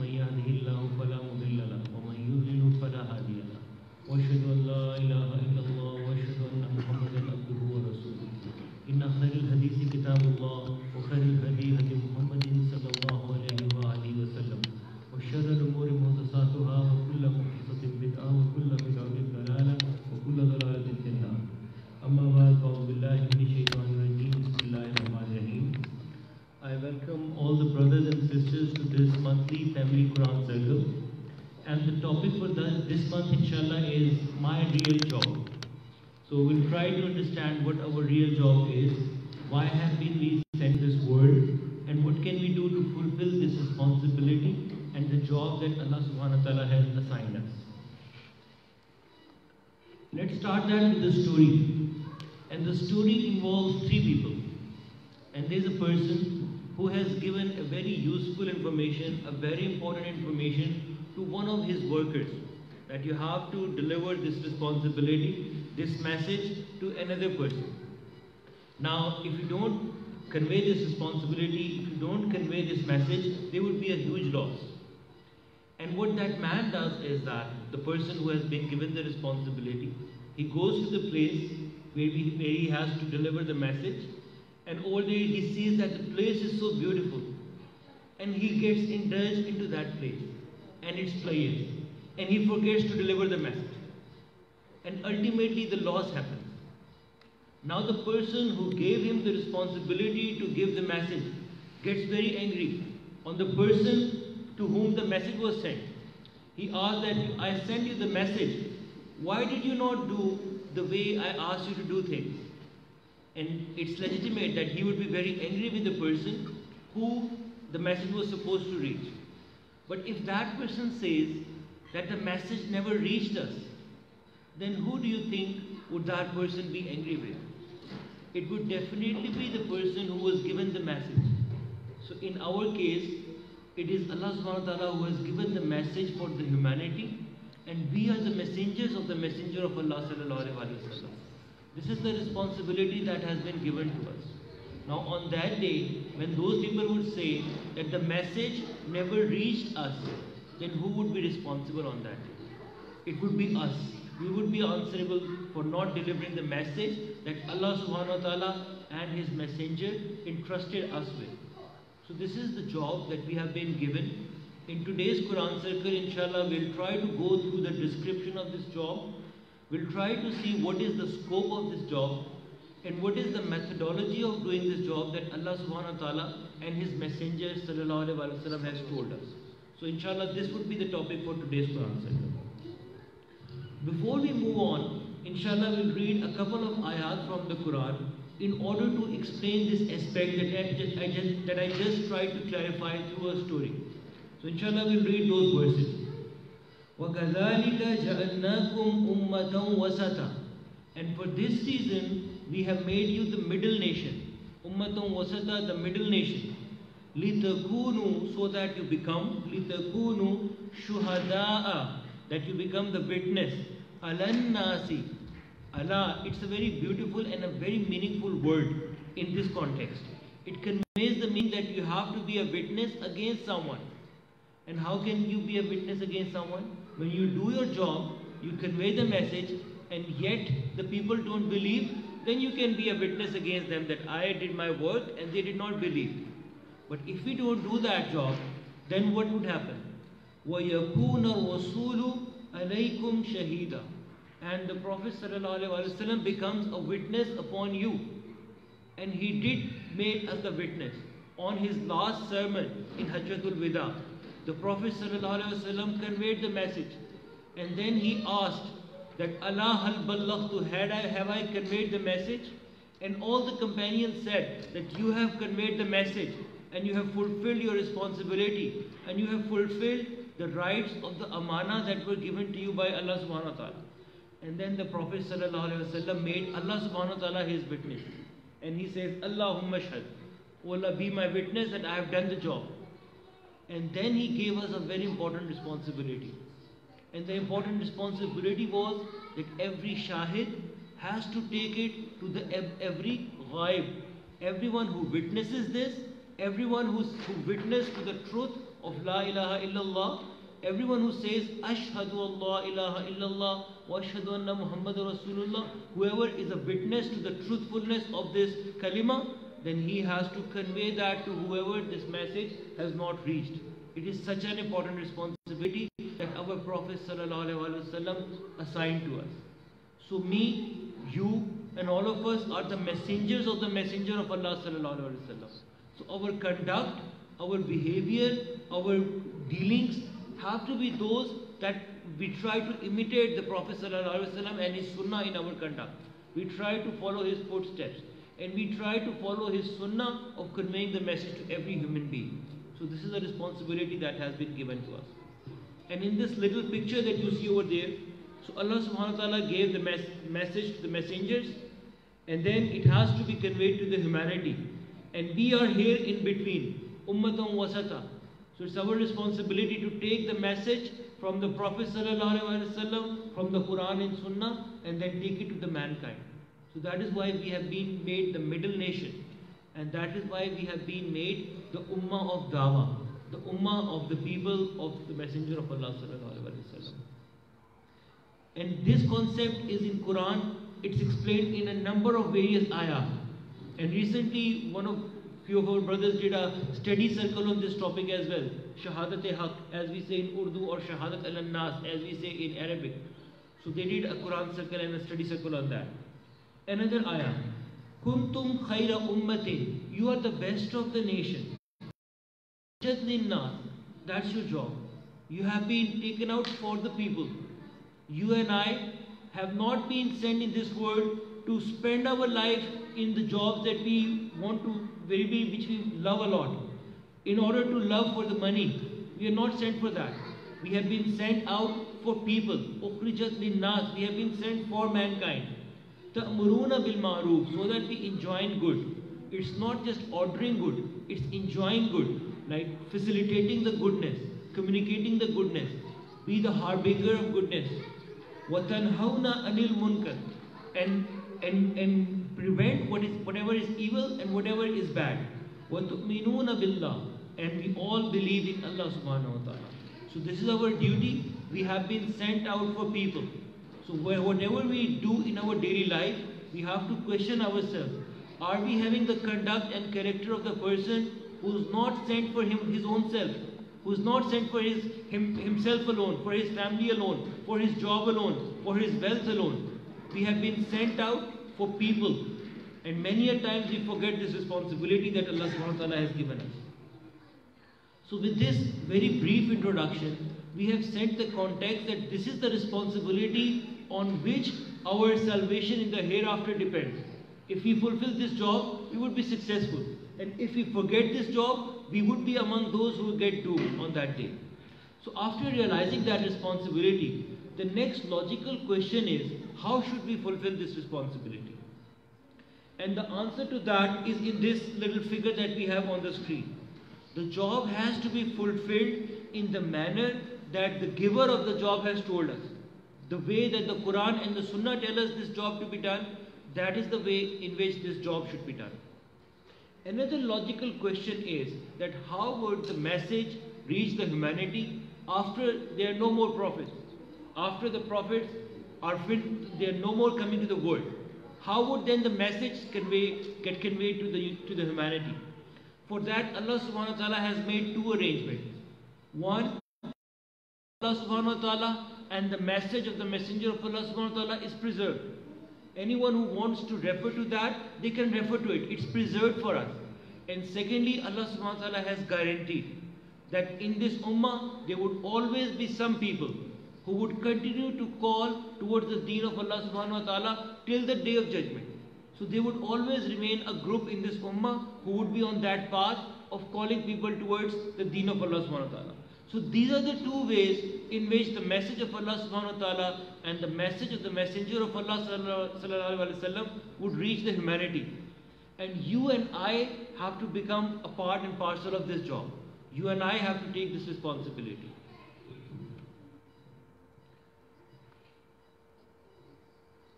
من يهده الله فلا مضل له ومن يضلل فلا هادي له وأشهد أن لا إله إلا الله وأشهد أن محمدا عبده ورسوله إن خير الحديث كتاب الله وخير الهدي هدي محمد صلى الله عليه وآله وسلم وشر الأمور محدثاتها وكل محدثة بدعة وكل بدعة ضلالة وكل ضلالة في النار أما بعد فأعوذ بالله من الشيطان الرجيم بسم الله الرحمن الرحيم. I welcome all the brothers and sisters to this monthly Family Quran Circle, and the topic for this month inshallah is my real job. So we'll try to understand what our real job is, why have been we sent this world, and what can we do to fulfill this responsibility and the job that Allah subhanahu wa ta'ala has assigned us. Let's start that with the story. And the story involves three people. And there's a person who has given a very useful information, a very important information to one of his workers, that you have to deliver this responsibility, this message to another person. Now, if you don't convey this responsibility, if you don't convey this message, there would be a huge loss. And what that man does is that the person who has been given the responsibility, he goes to the place where he has to deliver the message, and over there he sees that the place is so beautiful, and he gets indulged into that place and its players, and he forgets to deliver the message, and ultimately the loss happens. Now the person who gave him the responsibility to give the message gets very angry on the person to whom the message was sent. He asked that, I sent you the message, why did you not do the way I asked you to do things? And it's legitimate that he would be very angry with the person who the message was supposed to reach. But if that person says that the message never reached us, then who do you think would that person be angry with? It would definitely be the person who was given the message. So in our case, it is Allah subhanahu wa ta'ala who has given the message for the humanity, and we are the messengers of the Messenger of Allah sallallahu alaihi wasallam. This is the responsibility that has been given to us. Now on that day, when those people would say that the message never reached us, then who would be responsible on that day? It would be us. We would be answerable for not delivering the message that Allah subhanahu wa ta'ala and His Messenger entrusted us with. So this is the job that we have been given. In today's Quran Circle, inshallah, we'll try to go through the description of this job. We'll try to see what is the scope of this job and what is the methodology of doing this job that Allah subhanahu wa ta'ala and His Messenger sallallahu alaihi wasallam has told us. So inshallah, this would be the topic for today's Quran Circle. Before we move on, inshallah, we'll read a couple of ayat from the Quran in order to explain this aspect that I just tried to clarify through a story. So inshallah, we'll read those verses. وَكَذَلِكَ جَعَلْنَاكُمْ أُمَّةً وَسَطًا. And for this reason, we have made you the middle nation. Ummatun wasata, the middle nation. لِتَكُونُوا, so that you become, لِتَكُونُوا شُهَدَاءَ, that you become the witness. عَلَى النَّاسِ. Allah, it's a very beautiful and a very meaningful word in this context. It conveys the meaning that you have to be a witness against someone. And how can you be a witness against someone? When you do your job, you convey the message, and yet the people don't believe, then you can be a witness against them that I did my work and they did not believe. But if we don't do that job, then what would happen? وَيَكُونَ الرَّسُولُ عَلَيْكُمْ شَهِيدًا. And the Prophet ﷺ becomes a witness upon you. And he did make us the witness. On his last sermon in Hajjatul Wida, the Prophet ﷺ conveyed the message. And then he asked that, Allah hal ballaghtu, have I conveyed the message? And all the companions said that you have conveyed the message, and you have fulfilled your responsibility, and you have fulfilled the rights of the amana that were given to you by Allah subhanahu wa ta'ala. And then the Prophet ﷺ made Allah subhanahu wa ta'ala his witness. And he says, Allahumma shahad, O Allah, be my witness that I have done the job. And then he gave us a very important responsibility. And the important responsibility was that every shahid has to take it to every ghaib. Everyone who witnesses this, everyone who witnessed to the truth of La ilaha illallah, everyone who says Ashhadu Allah ilaha illallah wa ashhadu anna Muhammadur Rasulullah, whoever is a witness to the truthfulness of this kalima, then he has to convey that to whoever this message has not reached. It is such an important responsibility that our Prophet ﷺ assigned to us. So me, you, and all of us are the messengers of the Messenger of Allah ﷺ. So our conduct, our behavior, our dealings have to be those that we try to imitate the Prophet ﷺ and his sunnah in our conduct. We try to follow his footsteps, and we try to follow his sunnah of conveying the message to every human being. So this is a responsibility that has been given to us. And in this little picture that you see over there, so Allah subhanahu wa ta'ala gave the message to the messengers, and then it has to be conveyed to the humanity. And we are here in between, ummatam wasata. So it's our responsibility to take the message from the Prophet sallallahu alaihi wasallam, from the Quran and Sunnah, and then take it to the mankind. So that is why we have been made the middle nation. And that is why we have been made the ummah of dawah, the ummah of the people of the Messenger of Allah sallallahu alaihi wasallam. And this concept is in Quran. It's explained in a number of various ayah. And recently, few of our brothers did a study circle on this topic as well. Shahadat-e-Haq, as we say in Urdu, or Shahadat al-Nas, as we say in Arabic. So they did a Quran circle and a study circle on that. Another ayah. Kuntum khayra ummatin. You are the best of the nation. That's your job. You have been taken out for the people. You and I have not been sent in this world to spend our life in the jobs that we want to, which we love a lot. In order to love for the money, we are not sent for that. We have been sent out for people. Ukhrijat linnas. We have been sent for mankind. Ta'muruna bil ma'roof, so that we enjoin good. It's not just ordering good, it's enjoying good, like facilitating the goodness, communicating the goodness, be the harbinger of goodness. وَتَنْهَوْنَ anil munkar, and prevent whatever is evil and whatever is bad. وَتُؤْمِنُونَ بِاللَّهِ, and we all believe in Allah subhanahu wa ta'ala. So this is our duty. We have been sent out for people. So whatever we do in our daily life, we have to question ourselves. Are we having the conduct and character of the person who is not sent for his own self, who is not sent for himself alone, for his family alone, for his job alone, for his wealth alone? We have been sent out for people. And many a times we forget this responsibility that Allah subhanahu wa ta'ala has given us. So with this very brief introduction, we have set the context that this is the responsibility on which our salvation in the hereafter depends. If we fulfill this job, we would be successful. And if we forget this job, we would be among those who get doomed on that day. So after realizing that responsibility, the next logical question is, how should we fulfill this responsibility? And the answer to that is in this little figure that we have on the screen. The job has to be fulfilled in the manner that the giver of the job has told us. The way that the Quran and the Sunnah tell us this job to be done, that is the way in which this job should be done. Another logical question is that how would the message reach the humanity after there are no more prophets? After the prophets are finished, they are no more coming to the world. How would then the message get conveyed to the humanity? For that, Allah subhanahu wa ta'ala has made two arrangements. One, Allah subhanahu wa ta'ala and the message of the Messenger of Allah subhanahu wa ta'ala is preserved. Anyone who wants to refer to that, they can refer to it. It's preserved for us. And secondly, Allah subhanahu wa ta'ala has guaranteed that in this ummah, there would always be some people who would continue to call towards the deen of Allah subhanahu wa ta'ala till the day of judgment. So there would always remain a group in this ummah who would be on that path of calling people towards the deen of Allah subhanahu wa ta'ala. So these are the two ways in which the message of Allah subhanahu wa ta'ala and the message of the Messenger of Allah sallallahu alaihi wasallam would reach the humanity. And you and I have to become a part and parcel of this job. You and I have to take this responsibility.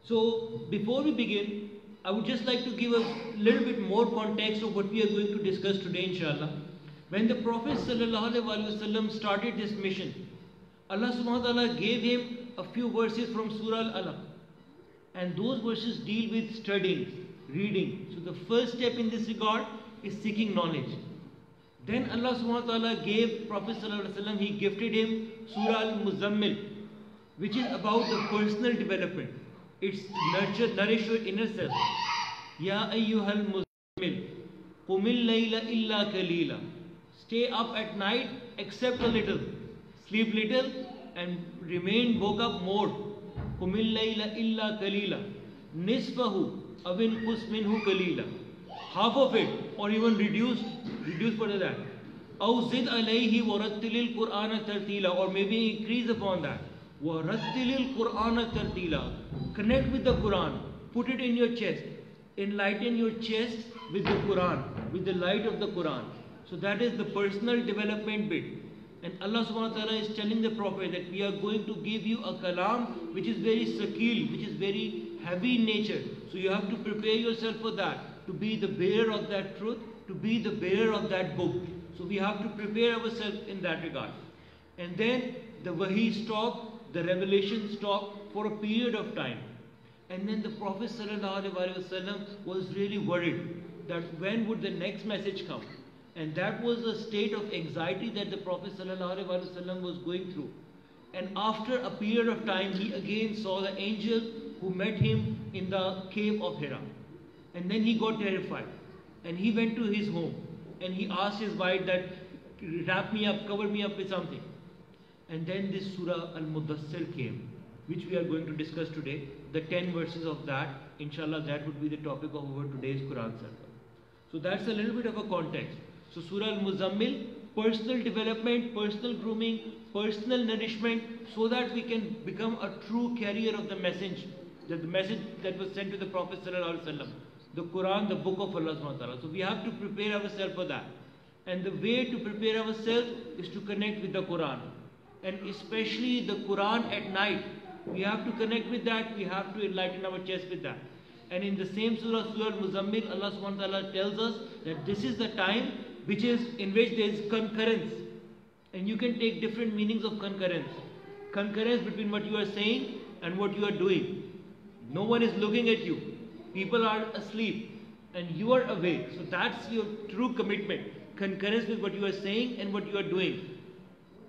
So before we begin, I would just like to give a little bit more context of what we are going to discuss today, inshallah. When the Prophet ﷺ started this mission, Allah subhanahu wa ta'ala gave him a few verses from Surah Al-Alaq. And those verses deal with studying, reading. So the first step in this regard is seeking knowledge. Then Allah subhanahu wa ta'ala gave Prophet ﷺ, he gifted him Surah Al-Muzammil, which is about the personal development. It's nourish your inner self. Ya ayyuhal muzammil, qumil layla illa kalila. Stay up at night except a little. Sleep little and woke up more. Qumil layla illa kalila. Nisfahu awin qus minhu kalila. Half of it, or even reduce further that. Aw zid alayhi warattilil Qur'ana tartila, or maybe increase upon that. Warattilil Qur'ana tartila. Connect with the Quran. Put it in your chest. Enlighten your chest with the Quran, with the light of the Quran. So that is the personal development bit. And Allah subhanahu wa ta'ala is telling the Prophet that we are going to give you a kalam which is very sakil, which is very heavy in nature. So you have to prepare yourself for that, to be the bearer of that truth, to be the bearer of that book. So we have to prepare ourselves in that regard. And then the wahi stopped, the revelation stopped for a period of time. And then the Prophet ﷺ was really worried that when would the next message come. And that was a state of anxiety that the Prophet ﷺ was going through. And after a period of time, he again saw the angel who met him in the cave of Hira. And then he got terrified. And he went to his home. And he asked his wife that, wrap me up, cover me up with something. And then this Surah Al-Mudassir came, which we are going to discuss today. The 10 verses of that, inshallah, that would be the topic of our today's Quran circle. So that's a little bit of a context. So Surah Al-Muzammil, personal development, personal grooming, personal nourishment, so that we can become a true carrier of the message that was sent to the Prophet ﷺ. The Quran, the book of Allah subhanahu wa ta'ala. So we have to prepare ourselves for that. And the way to prepare ourselves is to connect with the Quran. And especially the Quran at night. We have to connect with that, we have to enlighten our chest with that. And in the same surah, Surah Al-Muzammil, Allah subhanahu wa ta'ala tells us that this is the time in which there is concurrence. And you can take different meanings of concurrence. Concurrence between what you are saying and what you are doing. No one is looking at you. People are asleep and you are awake. So that's your true commitment. Concurrence with what you are saying and what you are doing.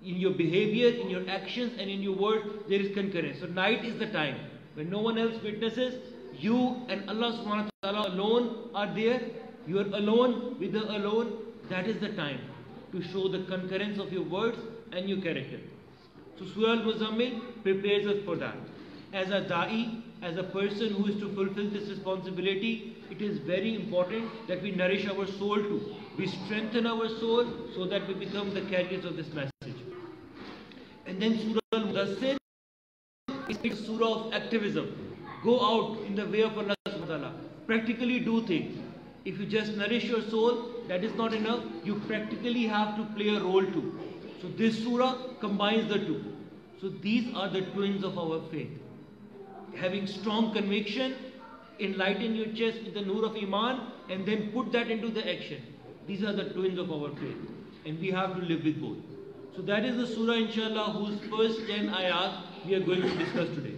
In your behavior, in your actions, and in your words, there is concurrence. So night is the time when no one else witnesses. You and Allah subhanahu wa ta'ala alone are there. You are alone with the alone. That is the time to show the concurrence of your words and your character. So Surah Al-Muzammil prepares us for that. As a da'i, as a person who is to fulfill this responsibility, it is very important that we nourish our soul too. We strengthen our soul so that we become the carriers of this message. And then Surah Al-Mudassir is a surah of activism. Go out in the way of Allah subhanahu wa ta'ala. Practically do things. If you just nourish your soul, that is not enough. You practically have to play a role too. So this surah combines the two. So these are the twins of our faith. Having strong conviction, enlighten your chest with the nur of Iman, and then put that into the action. These are the twins of our faith. And we have to live with both. So that is the surah, inshallah, whose first 10 ayat we are going to discuss today.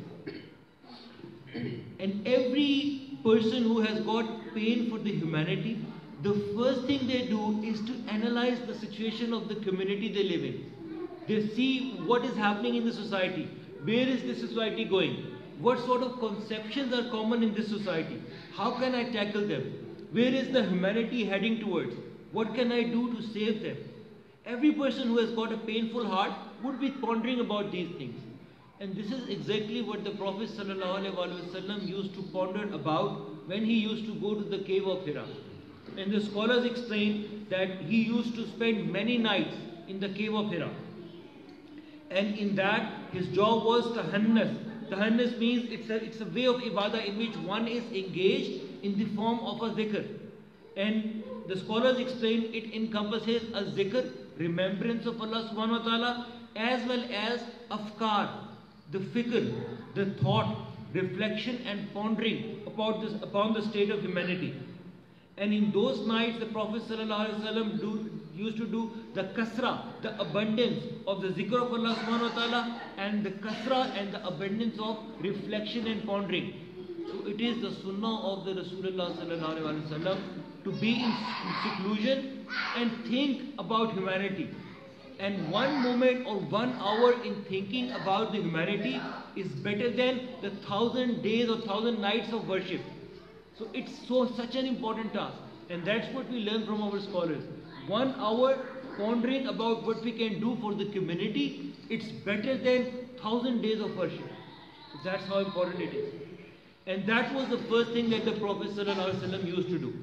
And every person who has got pain for the humanity, the first thing they do is to analyze the situation of the community they live in. They see what is happening in the society. Where is this society going? What sort of conceptions are common in this society? How can I tackle them? Where is the humanity heading towards? What can I do to save them? Every person who has got a painful heart would be pondering about these things. And this is exactly what the Prophet ﷺ used to ponder about when he used to go to the cave of Hira. And the scholars explain that he used to spend many nights in the cave of Hira. And in that, his job was tahannas. Tahannas means it's a way of ibadah in which one is engaged in the form of a zikr. And the scholars explain it encompasses a zikr, remembrance of Allah subhanahu wa ta'ala, as well as afkar, the fikr, the thought, reflection and pondering upon the state of humanity. And in those nights, the Prophet ﷺ used to do the kasra, the abundance of the zikr of Allah subhanahu wa ta'ala, and the kasra and the abundance of reflection and pondering. So it is the sunnah of the Rasulullah sallallahu alaihi wasallam to be in seclusion and think about humanity. And one moment or 1 hour in thinking about the humanity is better than the 1,000 days or 1,000 nights of worship. So it's such an important task. And that's what we learn from our scholars. 1 hour pondering about what we can do for the community, it's better than 1,000 days of worship. So that's how important it is. And that was the first thing that the Prophet ﷺ used to do.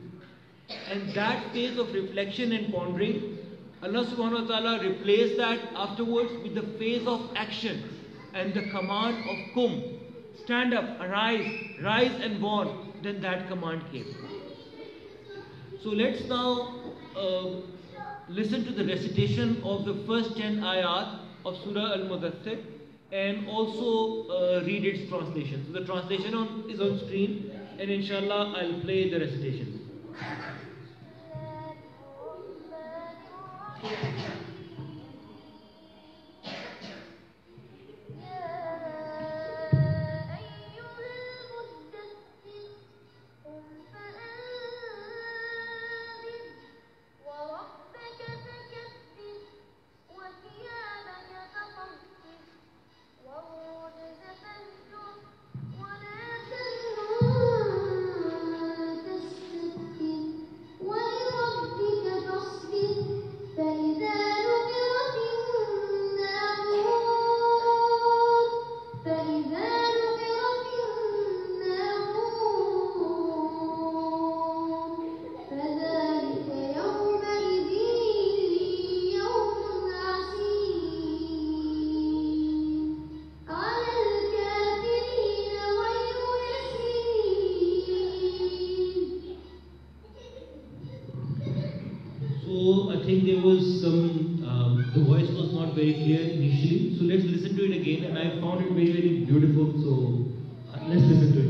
And that phase of reflection and pondering, Allah subhanahu wa ta'ala replaced that afterwards with the phase of action and the command of kum. Stand up, arise, rise and warn. Then that command came. So let's now listen to the recitation of the first 10 ayat of Surah Al-Mudaththir and also read its translation. So the translation is on screen, and inshallah I'll play the recitation. The voice was not very clear initially, so let's listen to it again, and I found it very, very beautiful, so let's listen to it.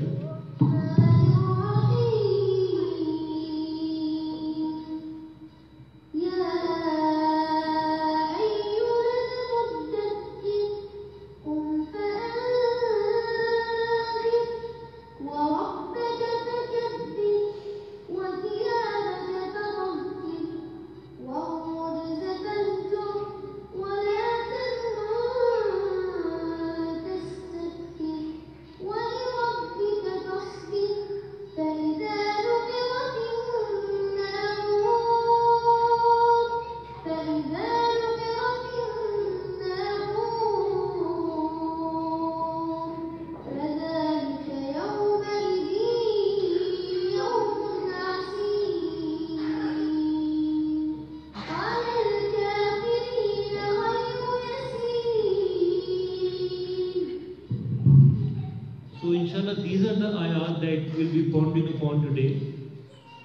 These are the ayat that we'll be pondering upon today.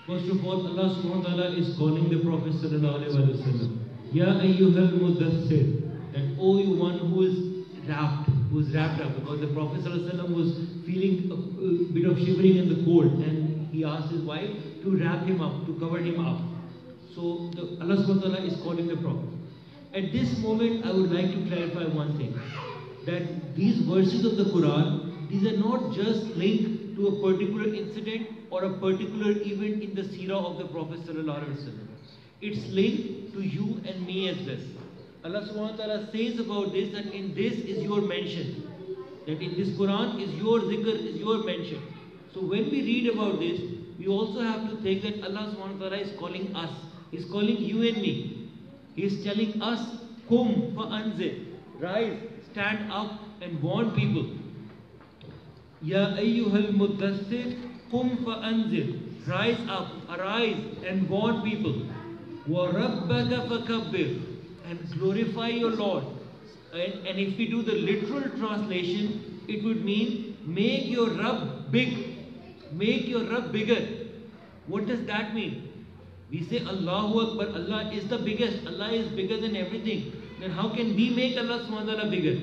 First of all, Allah subhanahu wa ta'ala is calling the Prophet sallallahu alaihi wasallam, Ya ayyuhal mudaththir, that oh you one who is wrapped up, because the Prophet sallallahu alaihi wasallam was feeling a bit of shivering in the cold, and he asked his wife to wrap him up, to cover him up. So Allah subhanahu wa ta'ala is calling the Prophet. At this moment, I would like to clarify one thing, that these verses of the Quran, these are not just linked to a particular incident or a particular event in the seerah of the Prophet sallallahu alaihi wasallam. It's linked to you and me as well. Allah subhanahu wa ta'ala says about this that in this is your mention. That in this Quran is your zikr, is your mention. So when we read about this, we also have to think that Allah subhanahu wa ta'ala is calling us. He's calling you and me. He's telling us, Kum fa'anzir, rise, stand up and warn people. Ya ayyuhal muddaththir, Kum fa'anzir, rise up, arise and warn people. Wa rabbaka fakabbir, and glorify your Lord. And if we do the literal translation, it would mean make your Rabb big, make your Rabb bigger. What does that mean? We say Allahu Akbar, Allah is the biggest, Allah is bigger than everything. Then how can we make Allah subhanahu wa ta'ala bigger?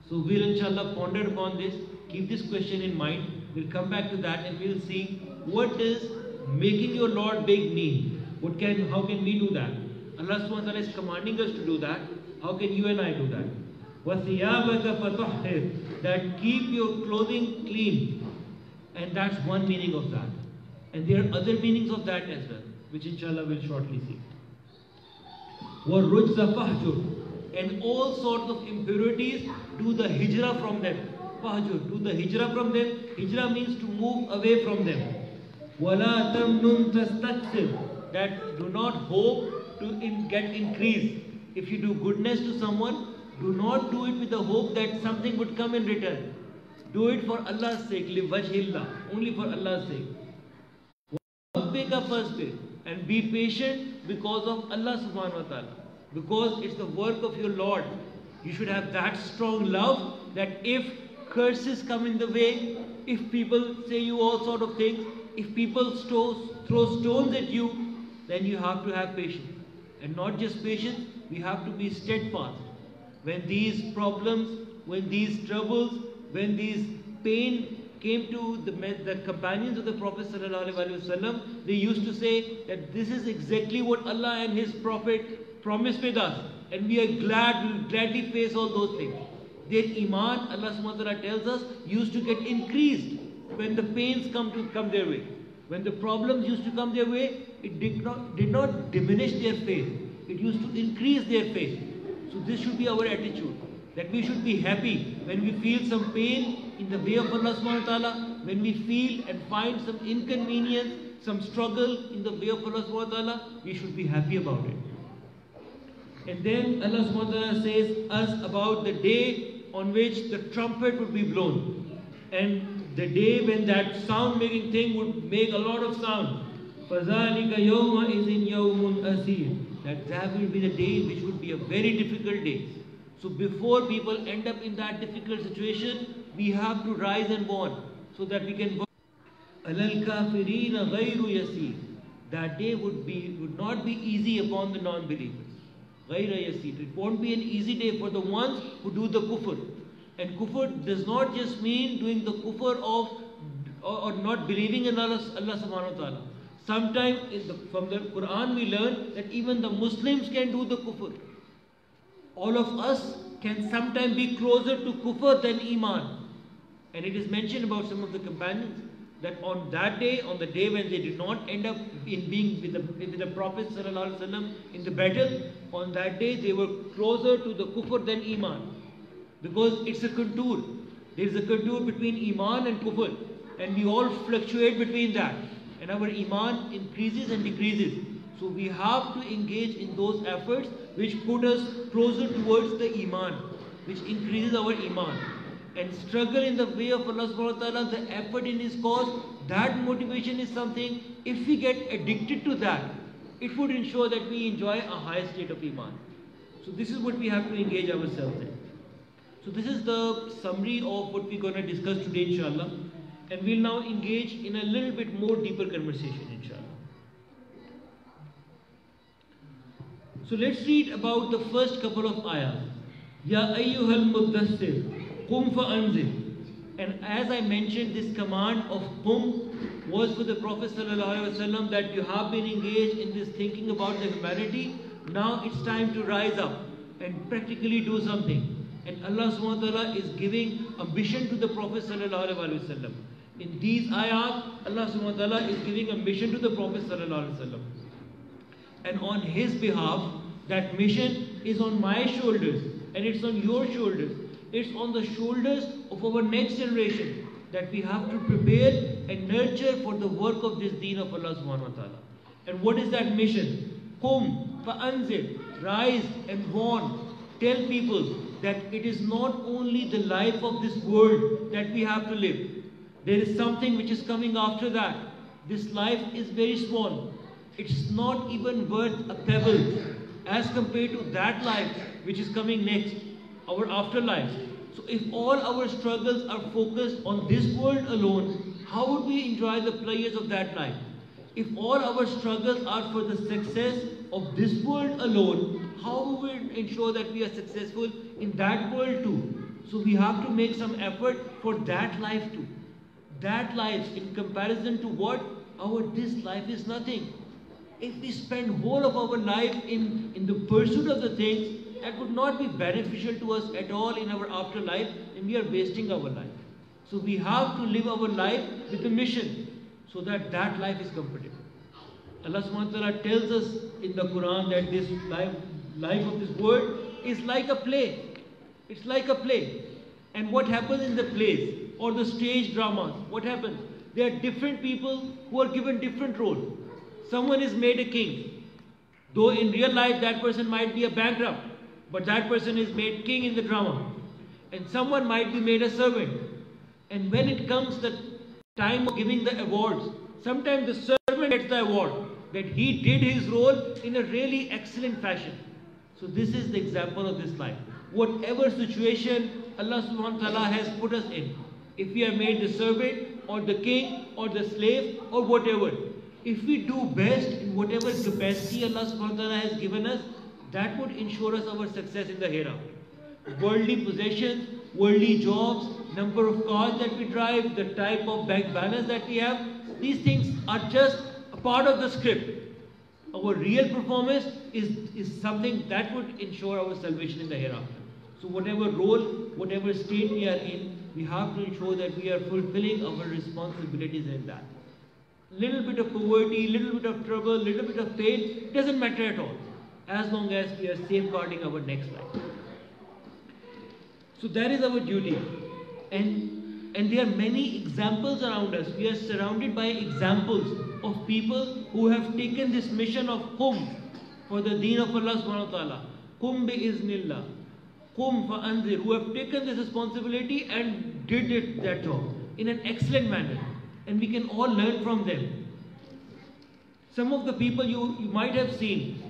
So we'll inshallah ponder upon this, keep this question in mind. We'll come back to that and we'll see what does making your Lord big mean. How can we do that? Allah subhanahu wa ta'ala is commanding us to do that. How can you and I do that? وَثِيَابَكَ فَطَهِّرْ, that keep your clothing clean. And that's one meaning of that. And there are other meanings of that as well, which inshallah we'll shortly see. وَالرُّجْزَ فَهْجُرْ, and all sorts of impurities, do the hijrah from them. Fahjur, do the hijrah from them. Hijrah means to move away from them. وَلَا تَمْنُنْ تَسْتَكْثِرْ, that do not hope to get increased. If you do goodness to someone, do not do it with the hope that something would come in return. Do it for Allah's sake, liwajhillah, only for Allah's sake. And be patient because of Allah subhanahu wa ta'ala. Because it's the work of your Lord. You should have that strong love that if curses come in the way, if people say you all sort of things, if people throw stones at you, then you have to have patience. And not just patience, we have to be steadfast. When these problems, when these troubles, when these pain came to the companions of the Prophet ﷺ, they used to say that this is exactly what Allah and His Prophet promised with us. And we are glad, we will gladly face all those things. Their iman, Allah subhanahu wa ta'ala tells us, used to get increased when the pains come their way. When the problems used to come their way, it did not diminish their faith. It used to increase their faith. So this should be our attitude. That we should be happy when we feel some pain in the way of Allah subhanahu wa ta'ala, when we feel and find some inconvenience, some struggle in the way of Allah subhanahu wa ta'ala, we should be happy about it. And then Allah subhanahu wa ta'ala says us about the day on which the trumpet would be blown. And the day when that sound making thing would make a lot of sound. فَذَلِكَ يَوْمَئِذٍ يَوْمٌ أَسِيرٌ, that will be the day which would be a very difficult day. So before people end up in that difficult situation, we have to rise and warn so that we can go. عَلَى الْكَافِرِينَ غَيْرُ يَسِيرٌ, that day would not be easy upon the non-believers. غَيْرَ يَسِيرٌ, it won't be an easy day for the ones who do the kufr. And kufr does not just mean doing the kufr of or not believing in Allah subhanahu wa ta'ala. Sometimes from the Quran we learn that even the Muslims can do the kufr. All of us can sometimes be closer to kufr than iman. And it is mentioned about some of the companions that on that day, on the day when they did not end up in being with the Prophet ﷺ in the battle, on that day they were closer to the kufr than iman. Because it's a contour. There is a contour between iman and kufr. And we all fluctuate between that. And our iman increases and decreases. So we have to engage in those efforts which put us closer towards the iman, which increases our iman. And struggle in the way of Allah subhanahu wa ta'ala, the effort in His cause, that motivation is something, if we get addicted to that, it would ensure that we enjoy a high state of iman. So this is what we have to engage ourselves in. So this is the summary of what we're going to discuss today, inshallah. And we'll now engage in a little bit more deeper conversation, inshallah. So let's read about the first couple of ayahs. Ya ayyuhal muddassir, qum fa'anzir. And as I mentioned, this command of qum was for the Prophet ﷺ that you have been engaged in this thinking about the humanity. Now it's time to rise up and practically do something. And Allah subhanahu wa ta'ala is giving ambition to the Prophet ﷺ. In these ayat, Allah subhanahu wa ta'ala is giving a mission to the Prophet ﷺ. And on his behalf, that mission is on my shoulders and it's on your shoulders. It's on the shoulders of our next generation that we have to prepare and nurture for the work of this deen of Allah subhanahu wa ta'ala. And what is that mission? Qum fa'anzir, rise and warn. Tell people that it is not only the life of this world that we have to live. There is something which is coming after that. This life is very small. It's not even worth a pebble as compared to that life which is coming next, our afterlife. So if all our struggles are focused on this world alone, how would we enjoy the pleasures of that life? If all our struggles are for the success of this world alone, how will we ensure that we are successful in that world too? So we have to make some effort for that life too. That life in comparison to what? This life is nothing. if we spend whole of our life in the pursuit of the things that would not be beneficial to us at all in our afterlife, then we are wasting our life. So we have to live our life with a mission so that that life is comfortable. Allah subhanahu wa ta'ala tells us in the Quran that this life of this world is like a play. It's like a play. And what happens in the plays or the stage dramas? What happens? There are different people who are given different roles. Someone is made a king. Though in real life that person might be a bankrupt, but that person is made king in the drama. And someone might be made a servant. And when it comes the time of giving the awards, sometimes the servant gets the award that he did his role in a really excellent fashion. So this is the example of this life. Whatever situation Allah subhanahu wa ta'ala has put us in, if we are made the servant or the king or the slave or whatever, if we do best in whatever capacity Allah subhanahu wa ta'ala has given us, that would ensure us our success in the hereafter. Worldly possessions, worldly jobs, number of cars that we drive, the type of bank balance that we have, these things are just a part of the script. Our real performance is something that would ensure our salvation in the hereafter. So whatever role, whatever state we are in, we have to ensure that we are fulfilling our responsibilities in that. Little bit of poverty, little bit of trouble, little bit of pain, it doesn't matter at all, as long as we are safeguarding our next life. So that is our duty. And there are many examples around us. We are surrounded by examples of people who have taken this mission of Qum for the deen of Allah subhanahu wa ta'ala. Qum bi-iznillah. Qum fa-anzir. Who have taken this responsibility and did that job in an excellent manner. And we can all learn from them. Some of the people you might have seen.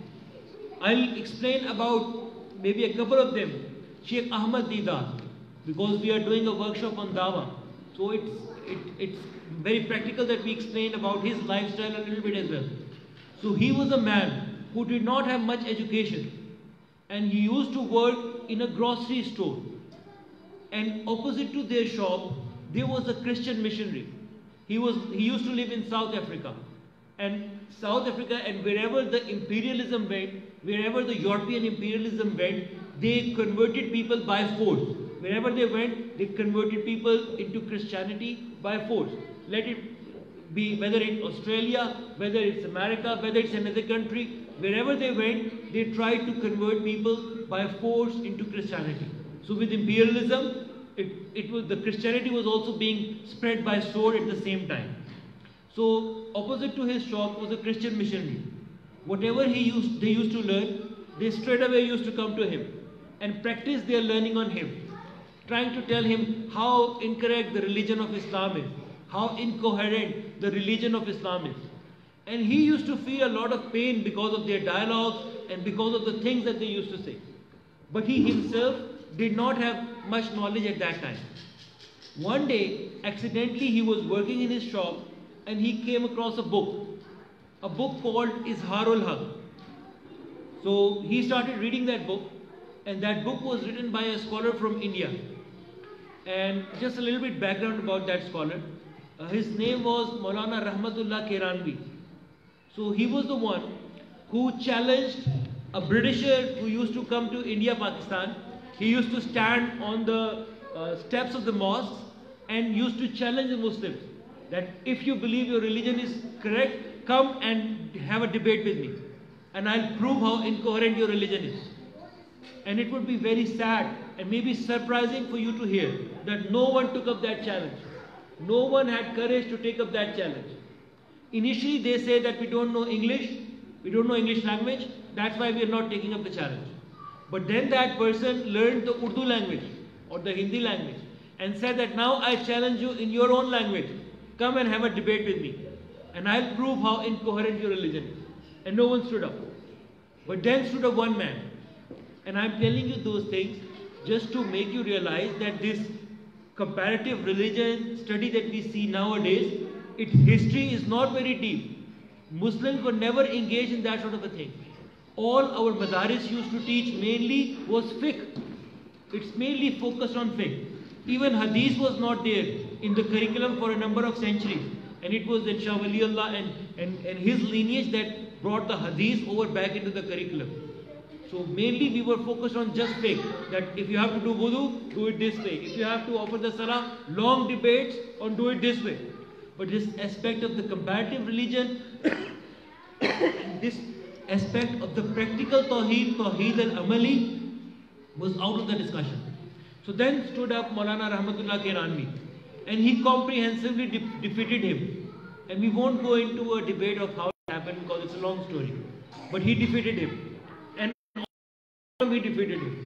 I'll explain about maybe a couple of them. Sheikh Ahmad Deedat. Because we are doing a workshop on Dawah. So it's very practical that we explain about his lifestyle a little bit as well. So he was a man who did not have much education. And he used to work in a grocery store. And opposite to their shop, there was a Christian missionary. He used to live in South Africa. And South Africa and wherever the imperialism went, wherever the European imperialism went, they converted people by force. Wherever they went, they converted people into Christianity by force. Let it be whether it's Australia, whether it's America, whether it's another country, wherever they went, they tried to convert people by force into Christianity. So with imperialism, the Christianity was also being spread by sword at the same time. So opposite to his shop was a Christian missionary. Whatever they used to learn, they straight away used to come to him and practice their learning on him, trying to tell him how incorrect the religion of Islam is, how incoherent the religion of Islam is. And he used to feel a lot of pain because of their dialogues and because of the things that they used to say. But he himself did not have much knowledge at that time. One day, accidentally, he was working in his shop and he came across a book called Izharul Haq. So he started reading that book, and that book was written by a scholar from India. And just a little bit background about that scholar. His name was Maulana Rahmatullah Kiranvi. So he was the one who challenged a Britisher who used to come to India, Pakistan. He used to stand on the steps of the mosques and used to challenge the Muslims that if you believe your religion is correct, come and have a debate with me. And I'll prove how incoherent your religion is. And it would be very sad and maybe surprising for you to hear that no one took up that challenge. No one had courage to take up that challenge. Initially they say that we don't know English language, that's why we are not taking up the challenge. But then that person learned the Urdu language or the Hindi language and said that now I challenge you in your own language. Come and have a debate with me. And I'll prove how incoherent your religion is. And no one stood up. But then stood up one man. And I'm telling you those things just to make you realize that this comparative religion study that we see nowadays, its history is not very deep. Muslims were never engaged in that sort of a thing. All our madaris used to teach mainly was fiqh. It's mainly focused on fiqh. Even hadith was not there in the curriculum for a number of centuries. And it was then Shah Waliullah and his lineage that brought the hadith over back into the curriculum. So mainly we were focused on just fiqh, that if you have to do wudu, do it this way. If you have to offer the salah, long debates on do it this way. But this aspect of the comparative religion, this aspect of the practical Tawheed al-Amali was out of the discussion. So then stood up Maulana Rahmatullah Kiranvi, and he comprehensively defeated him. And we won't go into a debate of how it happened because it's a long story. But he defeated him. And he defeated him.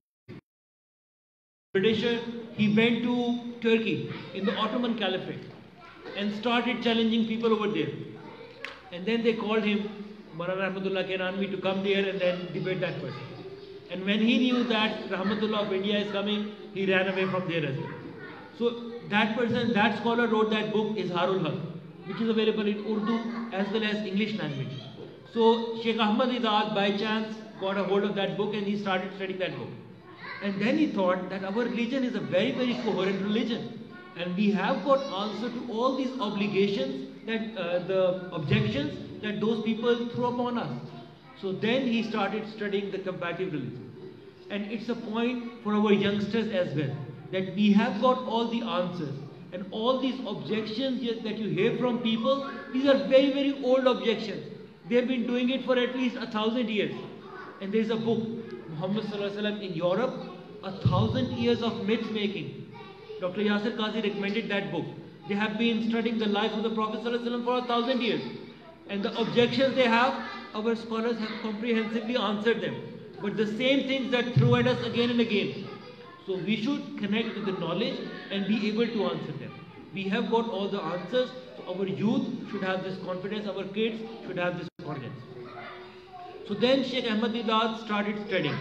Britisher, he went to Turkey in the Ottoman Caliphate and started challenging people over there. And then they called him, Maulana Rahmatullah Kiranvi, to come there and then debate that person. And when he knew that Rahmatullah of India is coming, he ran away from there as well. So that person, that scholar wrote that book is Harul Haq, which is available in Urdu as well as English language. So Sheikh Ahmad Idad by chance got a hold of that book and he started studying that book. And then he thought that our religion is a very, very coherent religion. And we have got answer to all these obligations, that the objections that those people threw upon us. So then he started studying the comparative religion. And it's a point for our youngsters as well, that we have got all the answers. And all these objections that you hear from people, these are very, very old objections. They've been doing it for at least 1,000 years. And there's a book, Muhammad Sallallahu Alaihi Wasallam in Europe, 1,000 years of myth making. Dr. Yasir Qazi recommended that book. They have been studying the life of the Prophet Sallallahu Alaihi Wasallam for 1,000 years. And the objections they have, our scholars have comprehensively answered them. But the same things that throw at us again and again. So we should connect with the knowledge and be able to answer them. We have got all the answers. So our youth should have this confidence. Our kids should have this confidence. So then Sheikh Ahmad Idad started studying.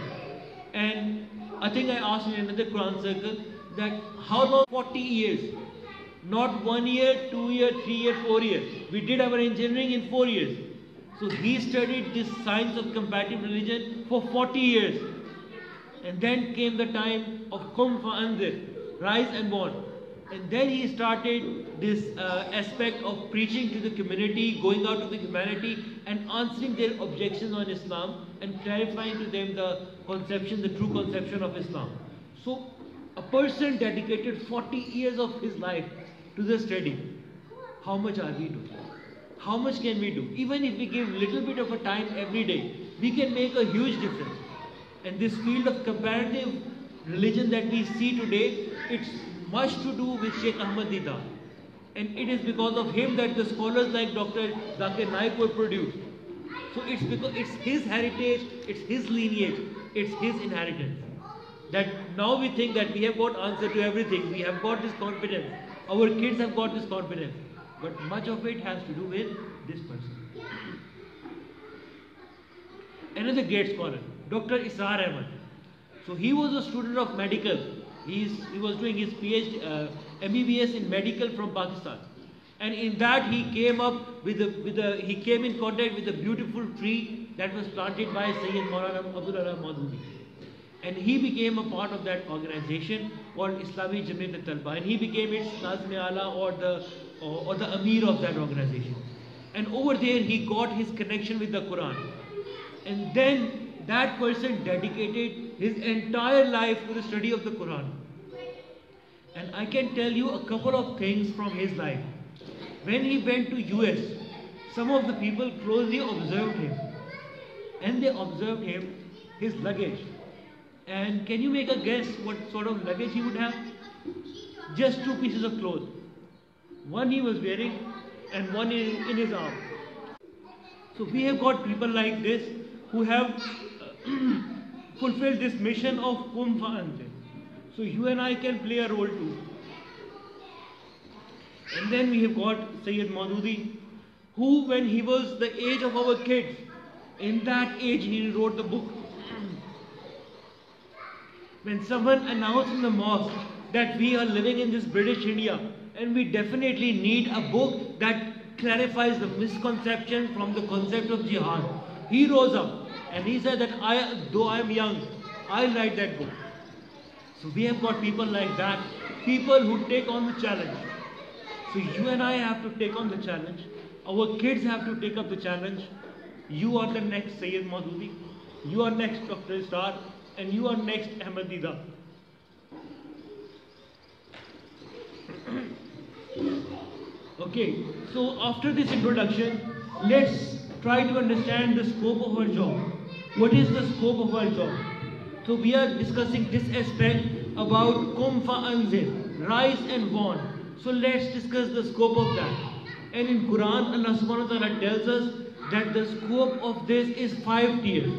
And I think I asked in another Quran circle that how long? 40 years. Not 1 year, 2 years, 3 years, 4 years. We did our engineering in 4 years. So he studied this science of comparative religion for 40 years. And then came the time of Qum Fa'anzir, rise and warn. And then he started this aspect of preaching to the community, going out to the humanity and answering their objections on Islam and clarifying to them the conception, the true conception of Islam. So a person dedicated 40 years of his life to the study. How much are we doing? How much can we do? Even if we give little bit of a time every day, we can make a huge difference. And this field of comparative religion that we see today, it's much to do with Sheikh Ahmad Idad. And it is because of him that the scholars like Dr. Zakir Naik were produced. So it's because it's his heritage, it's his lineage, it's his inheritance. That now we think that we have got answer to everything, we have got this confidence, our kids have got this confidence. But much of it has to do with this person. Another great scholar, Dr. Israr Ahmad. So he was a student of medical. He was doing his PhD, MBBS in medical from Pakistan. And in that he came up with he came in contact with a beautiful tree that was planted by Sayyid Maulana Abdul Allah Maududi. And he became a part of that organization called Islami Jamiat al-Talba. And he became its Nazm-e-Ala or the Amir of that organization. And over there he got his connection with the Quran. And then that person dedicated his entire life to the study of the Quran. And I can tell you a couple of things from his life. When he went to US, some of the people closely observed him. And they observed him, his luggage. And can you make a guess what sort of luggage he would have? Just 2 pieces of clothes. One he was wearing and one in his arm. So we have got people like this who have fulfilled this mission of Qum Fa'anzir. So you and I can play a role too. And then we have got Sayyid Maududi, who when he was the age of our kids, in that age he wrote the book. When someone announced in the mosque that we are living in this British India and we definitely need a book that clarifies the misconception from the concept of jihad, he rose up and he said that though I am young, I'll write that book. So we have got people like that, people who take on the challenge. So you and I have to take on the challenge. Our kids have to take up the challenge. You are the next Sayyid Maududi, you are next Dr. Star, and you are next Ahmed Dida. Okay, so after this introduction, let's try to understand the scope of our job. What is the scope of our job? So we are discussing this aspect about Kum Fa'anzir, rise and warn. So let's discuss the scope of that. And in Quran, Allah subhanahu wa ta'ala tells us that the scope of this is 5 tiers.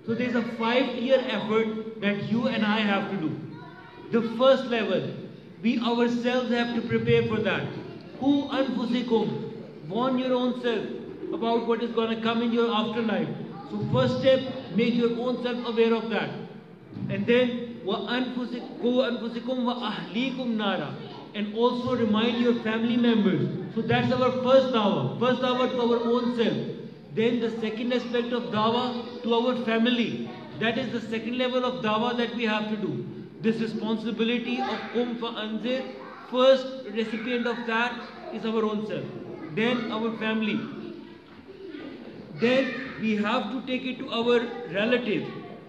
So there is a 5-tier effort that you and I have to do. The first level, we ourselves have to prepare for that. Qu anfusikum, warn your own self about what is going to come in your afterlife. So first step, make your own self aware of that. And then wa anfusikum wa ahlikum nara, and also remind your family members. So that's our first dawah to our own self. Then the second aspect of dawah to our family. That is the second level of dawah that we have to do. This responsibility of Kum Fa'anzir, first recipient of that is our own self. Then our family. Then we have to take it to our relatives.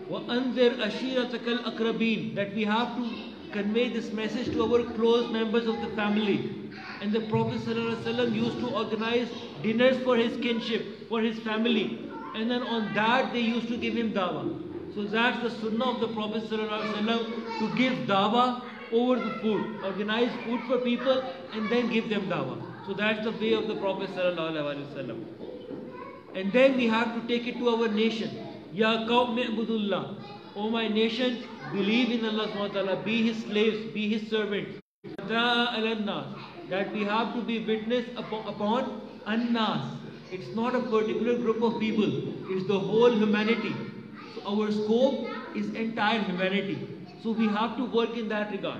وَأَنذِرْ أَشِيرَتَكَ الْأَقْرَبِينَ, that we have to convey this message to our close members of the family. And the Prophet ﷺ used to organize dinners for his kinship, for his family. And then on that they used to give him dawah. So that's the sunnah of the Prophet ﷺ, to give dawah over the food. Organize food for people and then give them dawah. So that's the way of the Prophet ﷺ. And then we have to take it to our nation. Ya qawm i'budullah, O my nation, believe in Allah subhanahu wa ta'ala, be His slaves, be His servants. That we have to be witness upon annas. It's not a particular group of people, it's the whole humanity. So our scope is entire humanity. So we have to work in that regard.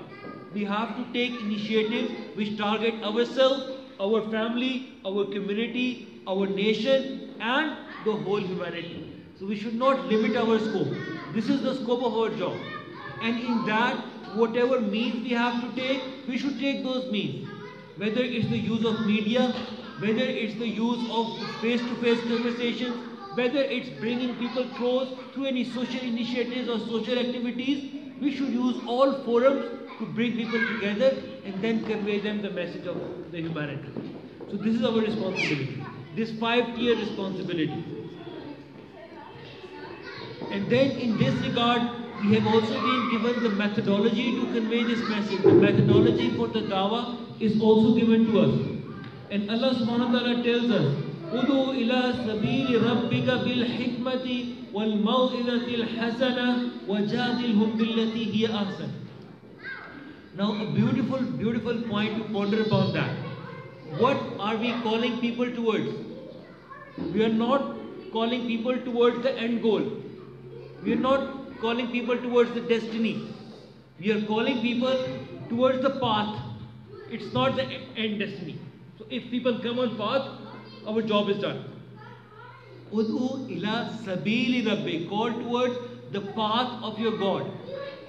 We have to take initiatives which target ourselves, our family, our community, our nation, and the whole humanity. So we should not limit our scope. This is the scope of our job. And in that, whatever means we have to take, we should take those means. Whether it's the use of media, whether it's the use of face-to-face conversations, whether it's bringing people close through any social initiatives or social activities, we should use all forums to bring people together and then convey them the message of the humanity. So this is our responsibility, this 5-tier responsibility. And then in this regard, we have also been given the methodology to convey this message. The methodology for the dawah is also given to us. And Allah subhanahu wa ta'ala tells us, Udu ila sabili rabbika bil hikmati wal maw'idati al hasana wajadilhum billati hiya ahsan. Now a beautiful point to ponder upon that. What are we calling people towards? We are not calling people towards the end goal. We are not calling people towards the destiny. We are calling people towards the path. It's not the end destiny. So if people come on path, our job is done. Ud'u ila sabili rabbi, call towards the path of your God.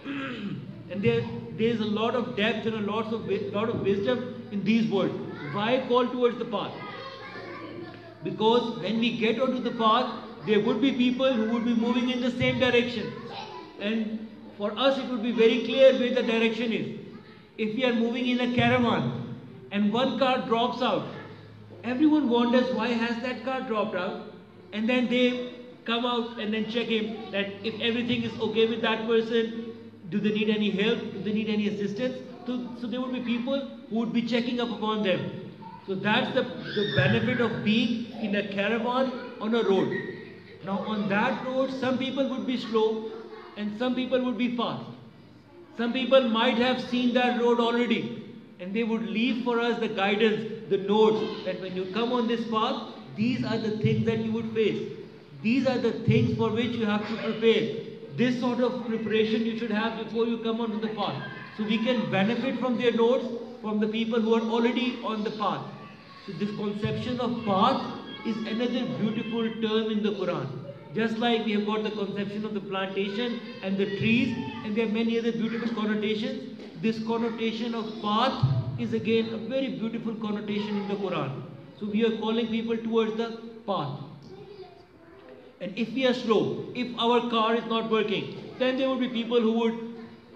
And there is a lot of depth and a lot of wisdom in these words. Why call towards the path? Because when we get onto the path, there would be people who would be moving in the same direction. And for us it would be very clear where the direction is. If we are moving in a caravan and one car drops out, everyone wonders why has that car dropped out, and then they come out and then check him that if everything is okay with that person, do they need any help, do they need any assistance. So there would be people who would be checking up upon them. So that's the benefit of being in a caravan on a road. Now on that road, some people would be slow and some people would be fast. Some people might have seen that road already and they would leave for us the guidance, the notes, that when you come on this path, these are the things that you would face. These are the things for which you have to prepare. This sort of preparation you should have before you come onto the path. So we can benefit from their notes, from the people who are already on the path. So this conception of path is another beautiful term in the Quran. Just like we have got the conception of the plantation and the trees, and there are many other beautiful connotations, this connotation of path is again a very beautiful connotation in the Quran. So we are calling people towards the path. And if we are slow, if our car is not working, then there would be people who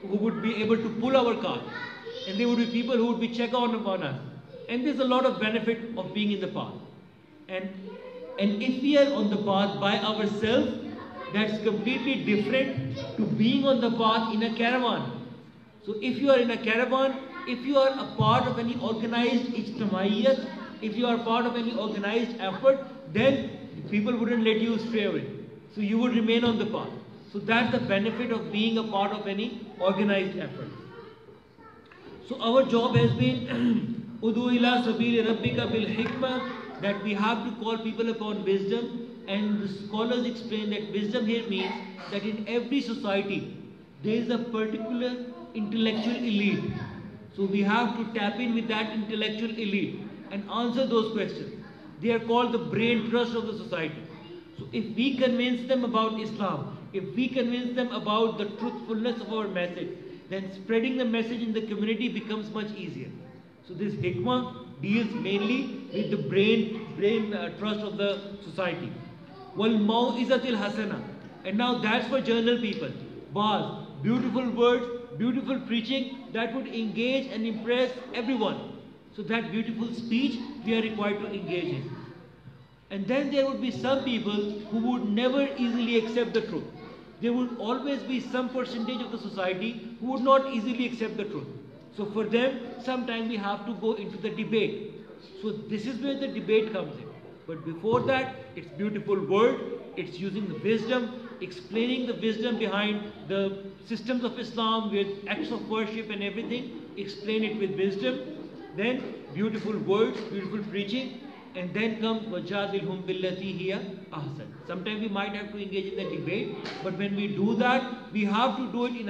would be able to pull our car. And there would be people who would be check on upon us. And there's a lot of benefit of being in the path. And if we are on the path by ourselves, that's completely different to being on the path in a caravan. So if you are in a caravan, if you are a part of any organized ijtamaiyat, if you are part of any organized effort, then people wouldn't let you stray away. So you would remain on the path. So that's the benefit of being a part of any organized effort. So our job has been Udu ila sabili rabbika bil hikmah, that we have to call people upon wisdom. And the scholars explain that wisdom here means that in every society there is a particular intellectual elite. So we have to tap in with that intellectual elite and answer those questions. They are called the brain trust of the society. So if we convince them about Islam, if we convince them about the truthfulness of our message, then spreading the message in the community becomes much easier. So this hikmah deals mainly with the brain trust of the society. Wal mau'izatil hasana. And now that's for general people. Bars, beautiful words, beautiful preaching that would engage and impress everyone. So that beautiful speech we are required to engage in. And then there would be some people who would never easily accept the truth. There would always be some percentage of the society who would not easily accept the truth. So for them, sometimes we have to go into the debate. So this is where the debate comes in. But before that, it's beautiful word, it's using the wisdom, explaining the wisdom behind the systems of Islam with acts of worship and everything, explain it with wisdom. Then beautiful words, beautiful preaching, and then comes وَجَادِلْهُمْ بِالَّتِي هِيَ أَحْسَنُ. Sometimes we might have to engage in the debate, but when we do that, we have to do it in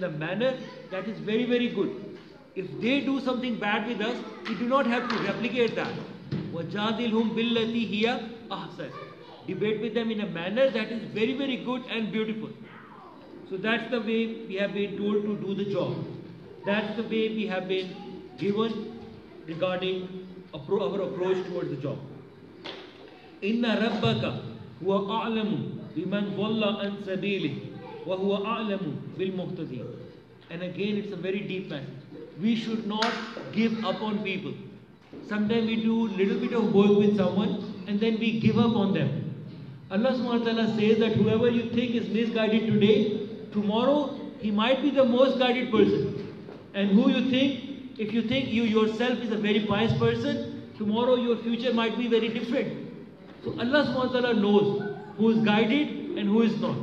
a manner that is very, very good. If they do something bad with us, we do not have to replicate that. وَجَادِلْهُمْ بِالَّتِي هِيَ أَحْسَنُ. Debate with them in a manner that is very, very good and beautiful. So that's the way we have been told to do the job. That's the way we have been given regarding our approach towards the job. Inna rabbaka huwa a'lamu biman dhalla an sabilihi wa huwa a'lamu bil muhtadin. And again, it's a very deep message. We should not give up on people. Sometimes we do a little bit of work with someone and then we give up on them. Allah subhanahu wa ta'ala says that whoever you think is misguided today, tomorrow he might be the most guided person. And who you think, if you think you yourself is a very pious person, tomorrow your future might be very different. So Allah subhanahu wa ta'ala knows who is guided and who is not.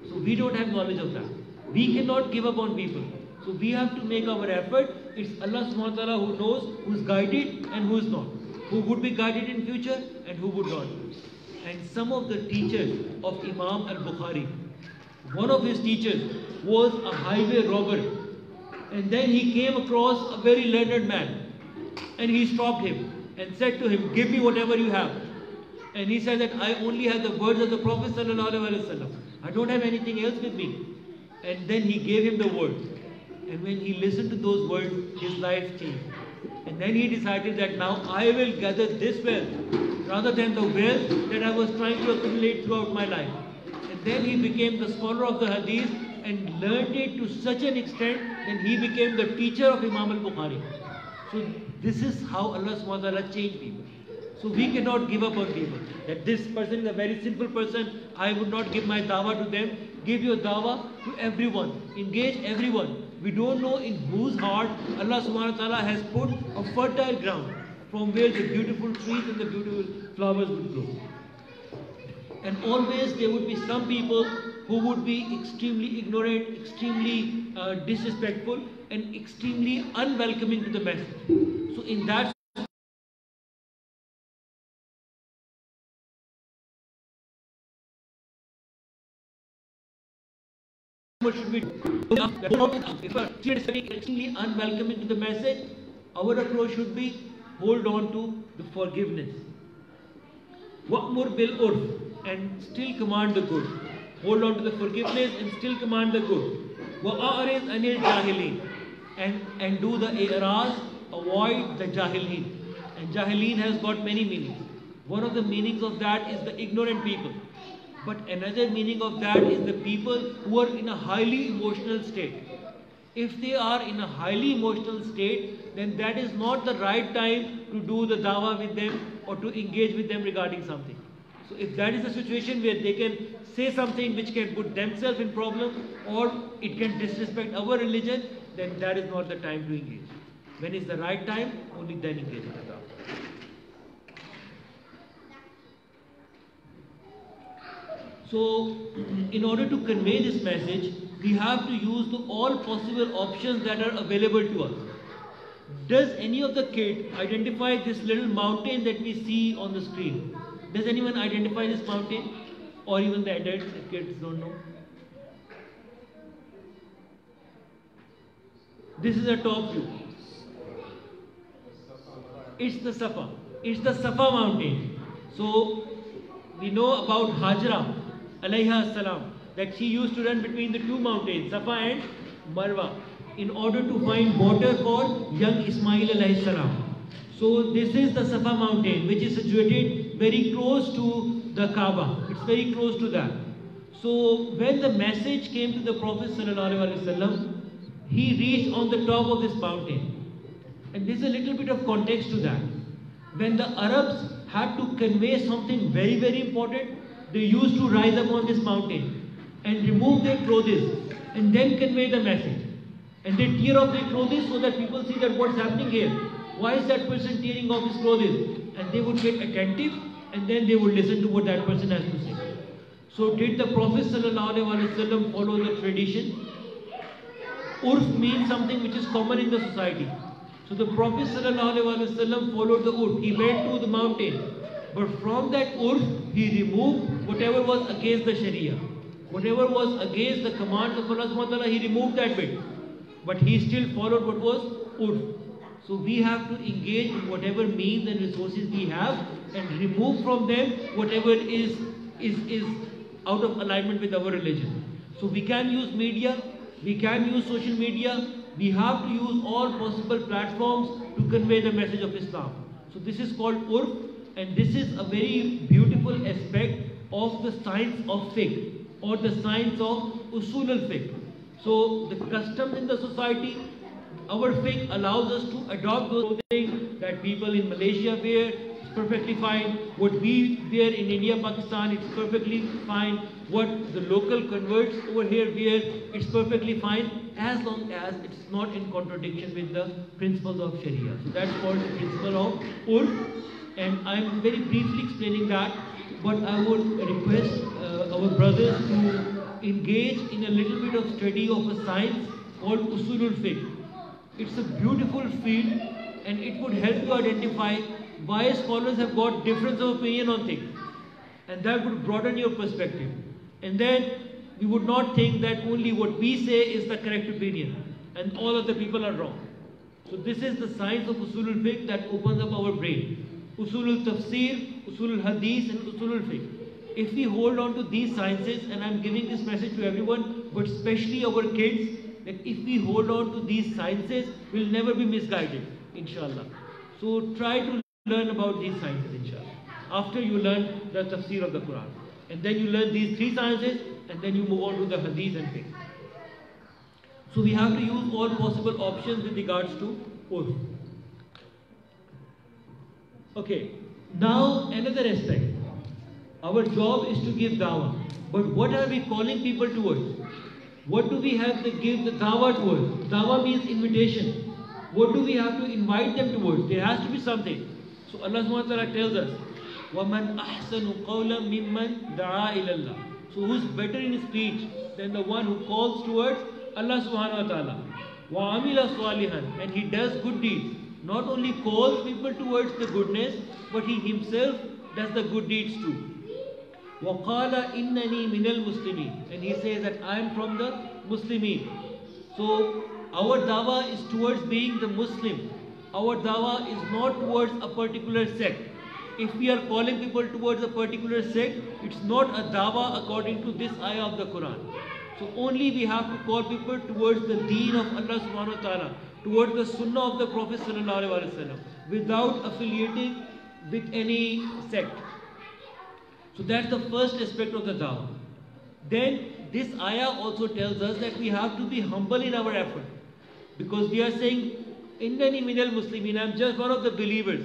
So we don't have knowledge of that. We cannot give up on people. So we have to make our effort. It's Allah subhanahu wa ta'ala who knows who is guided and who is not. Who would be guided in future and who would not. And some of the teachers of Imam al-Bukhari, one of his teachers was a highway robber. And then he came across a very learned man. And he stopped him and said to him, give me whatever you have. And he said that I only have the words of the Prophet ﷺ. I don't have anything else with me. And then he gave him the word. And when he listened to those words, his life changed. And then he decided that now I will gather this wealth rather than the wealth that I was trying to accumulate throughout my life. And then he became the scholar of the hadith and learned it to such an extent that he became the teacher of Imam al-Bukhari. So this is how Allah subhanahu wa ta'ala changed people. So we cannot give up on people. That this person is a very simple person, I would not give my dawah to them. Give your dawah to everyone. Engage everyone. We don't know in whose heart Allah subhanahu wa ta'ala has put a fertile ground from where the beautiful trees and the beautiful flowers would grow. And always there would be some people who would be extremely ignorant, extremely disrespectful, and extremely unwelcoming to the message. So in that what should we do? If a student is extremely unwelcoming to the message, our approach should be hold on to the forgiveness. Wa'mur bil urf, and still command the good. Hold on to the forgiveness and still command the good. Wa'arid anil jahilin, and do the i'raz, avoid the jahilin. And jahilin has got many meanings. One of the meanings of that is the ignorant people. But another meaning of that is the people who are in a highly emotional state. If they are in a highly emotional state, then that is not the right time to do the dawah with them or to engage with them regarding something. So if that is a situation where they can say something which can put themselves in problem or it can disrespect our religion, then that is not the time to engage. When is the right time? Only then engage with the dawah. So, in order to convey this message, we have to use all possible options that are available to us. Does any of the kids identify this little mountain that we see on the screen? Does anyone identify this mountain? Or even the adults, if kids don't know? This is a top view. It's the Safa. It's the Safa mountain. So, we know about Hajra, alayha salam, that she used to run between the two mountains, Safa and Marwa, in order to find water for young Ismail alayhi salam. So this is the Safa mountain, which is situated very close to the Kaaba. It's very close to that. So when the message came to the Prophet sallallahu alaihi wasallam, he reached on the top of this mountain. And there's a little bit of context to that. When the Arabs had to convey something very, very important, they used to rise up on this mountain and remove their clothes and then convey the message. And they tear off their clothes so that people see that what's happening here. Why is that person tearing off his clothes? And they would get attentive and then they would listen to what that person has to say. So did the Prophet ﷺ follow the tradition? Urf means something which is common in the society. So the Prophet ﷺ followed the urf. He went to the mountain. But from that urf, he removed whatever was against the Sharia. Whatever was against the commands of Allah subhanahu wa ta'ala, he removed that bit. But he still followed what was urf. So we have to engage in whatever means and resources we have and remove from them whatever is out of alignment with our religion. So we can use media, we can use social media, we have to use all possible platforms to convey the message of Islam. So this is called urf. And this is a very beautiful aspect of the science of fiqh or the science of usul al-fiqh. So the customs in the society, our fiqh allows us to adopt those things that people in Malaysia wear. It's perfectly fine. What we wear in India, Pakistan, it's perfectly fine. What the local converts over here wear, it's perfectly fine as long as it's not in contradiction with the principles of Sharia. So that's called the principle of urf. And I'm very briefly explaining that, but I would request our brothers to engage in a little bit of study of a science called Usulul Fiqh. It's a beautiful field and it would help you identify why scholars have got difference of opinion on things. And that would broaden your perspective. And then we would not think that only what we say is the correct opinion and all other people are wrong. So this is the science of Usulul Fiqh that opens up our brain. Usulul Tafsir, Usulul Hadith and Usulul Fiqh. If we hold on to these sciences, and I'm giving this message to everyone, but especially our kids, that if we hold on to these sciences, we'll never be misguided, inshallah. So try to learn about these sciences, inshallah. After you learn the Tafsir of the Quran. And then you learn these three sciences, and then you move on to the Hadith and Fiqh. So we have to use all possible options with regards to urf. Okay, now another aspect. Our job is to give dawah. But what are we calling people towards? What do we have to give the dawah towards? Dawah means invitation. What do we have to invite them towards? There has to be something. So Allah subhanahu wa ta'ala tells us, وَمَنْ أَحْسَنُ قَوْلًا مِمَّنْ دَعَا إِلَى اللَّهِ. So who's better in speech than the one who calls towards Allah subhanahu wa ta'ala? وَعَمِلَ صَالِحًا. And he does good deeds. Not only calls people towards the goodness, but he himself does the good deeds too. وَقَالَ إِنَّنِي مِنَ الْمُسْلِمِينَ. And he says that I am from the Muslimin. So our dawah is towards being the Muslim. Our dawah is not towards a particular sect. If we are calling people towards a particular sect, it's not a dawah according to this ayah of the Quran. So only we have to call people towards the deen of Allah subhanahu wa ta'ala, towards the sunnah of the Prophet sallallahu alaihi wasallam, without affiliating with any sect. So that's the first aspect of the dawah. Then this ayah also tells us that we have to be humble in our effort. Because we are saying, Innani minal muslimin, I'm just one of the believers.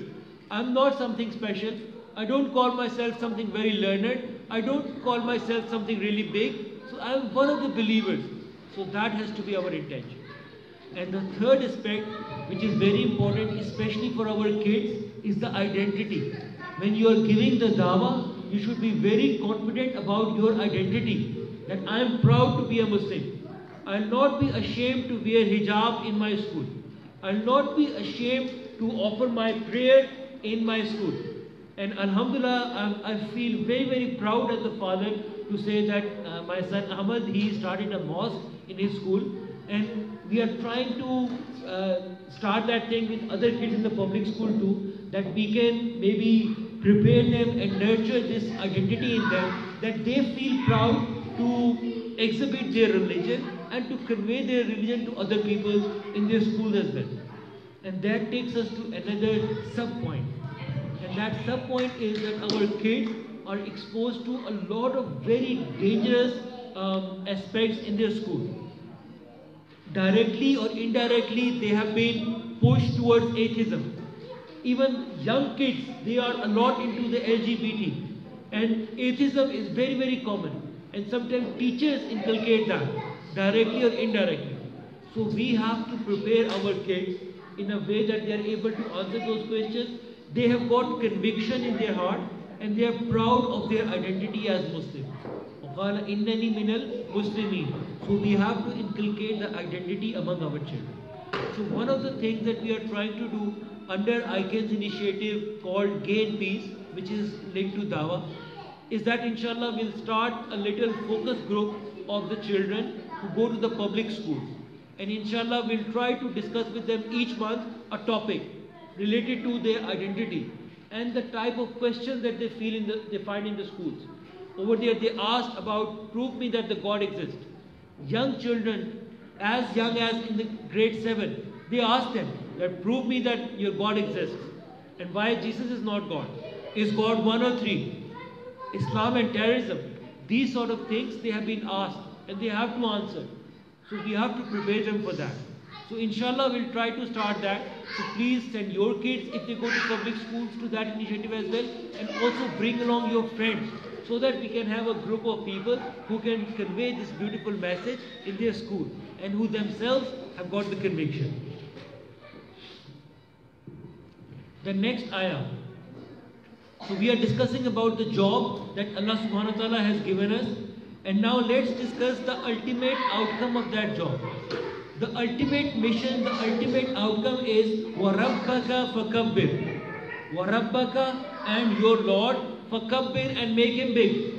I'm not something special. I don't call myself something very learned. I don't call myself something really big. So I'm one of the believers. So that has to be our intention. And the third aspect, which is very important, especially for our kids, is the identity. When you are giving the dawah, you should be very confident about your identity. That I am proud to be a Muslim. I will not be ashamed to wear hijab in my school. I will not be ashamed to offer my prayer in my school. And Alhamdulillah, I feel very, very proud as a father to say that my son Ahmad, he started a mosque in his school. And we are trying to start that thing with other kids in the public school too, that we can maybe prepare them and nurture this identity in them, that they feel proud to exhibit their religion and to convey their religion to other people in their schools as well. And that takes us to another sub-point. And that sub-point is that our kids are exposed to a lot of very dangerous aspects in their school. Directly or indirectly, they have been pushed towards atheism. Even young kids, they are a lot into the LGBT. And atheism is very, very common. And sometimes teachers inculcate that, directly or indirectly. So we have to prepare our kids in a way that they are able to answer those questions. They have got conviction in their heart and they are proud of their identity as Muslim. وَقَالَ إِنَّنِي مِنَ الْمُسْلِمِينَ. So we have to inculcate the identity among our children. So one of the things that we are trying to do under ICANN's initiative called Gain Peace, which is linked to Dawah, is that inshallah we'll start a little focus group of the children who go to the public schools. And inshallah we'll try to discuss with them each month a topic related to their identity and the type of questions that they find in the schools. Over there they asked about, prove me that the God exists. Young children, as young as in the grade 7, they asked them that prove me that your God exists. And why Jesus is not God. Is God 1 or 3? Islam and terrorism. These sort of things they have been asked and they have to answer. So we have to prepare them for that. So inshallah we'll try to start that. So please send your kids if they go to public schools to that initiative as well. And also bring along your friends so that we can have a group of people who can convey this beautiful message in their school and who themselves have got the conviction. The next ayah. So we are discussing about the job that Allah subhanahu wa ta'ala has given us. And now let's discuss the ultimate outcome of that job. The ultimate mission, the ultimate outcome is وَرَبَّكَ فَكَبِّرْ. وَرَبَّكَ and your Lord فَكَبِّرْ and make him big.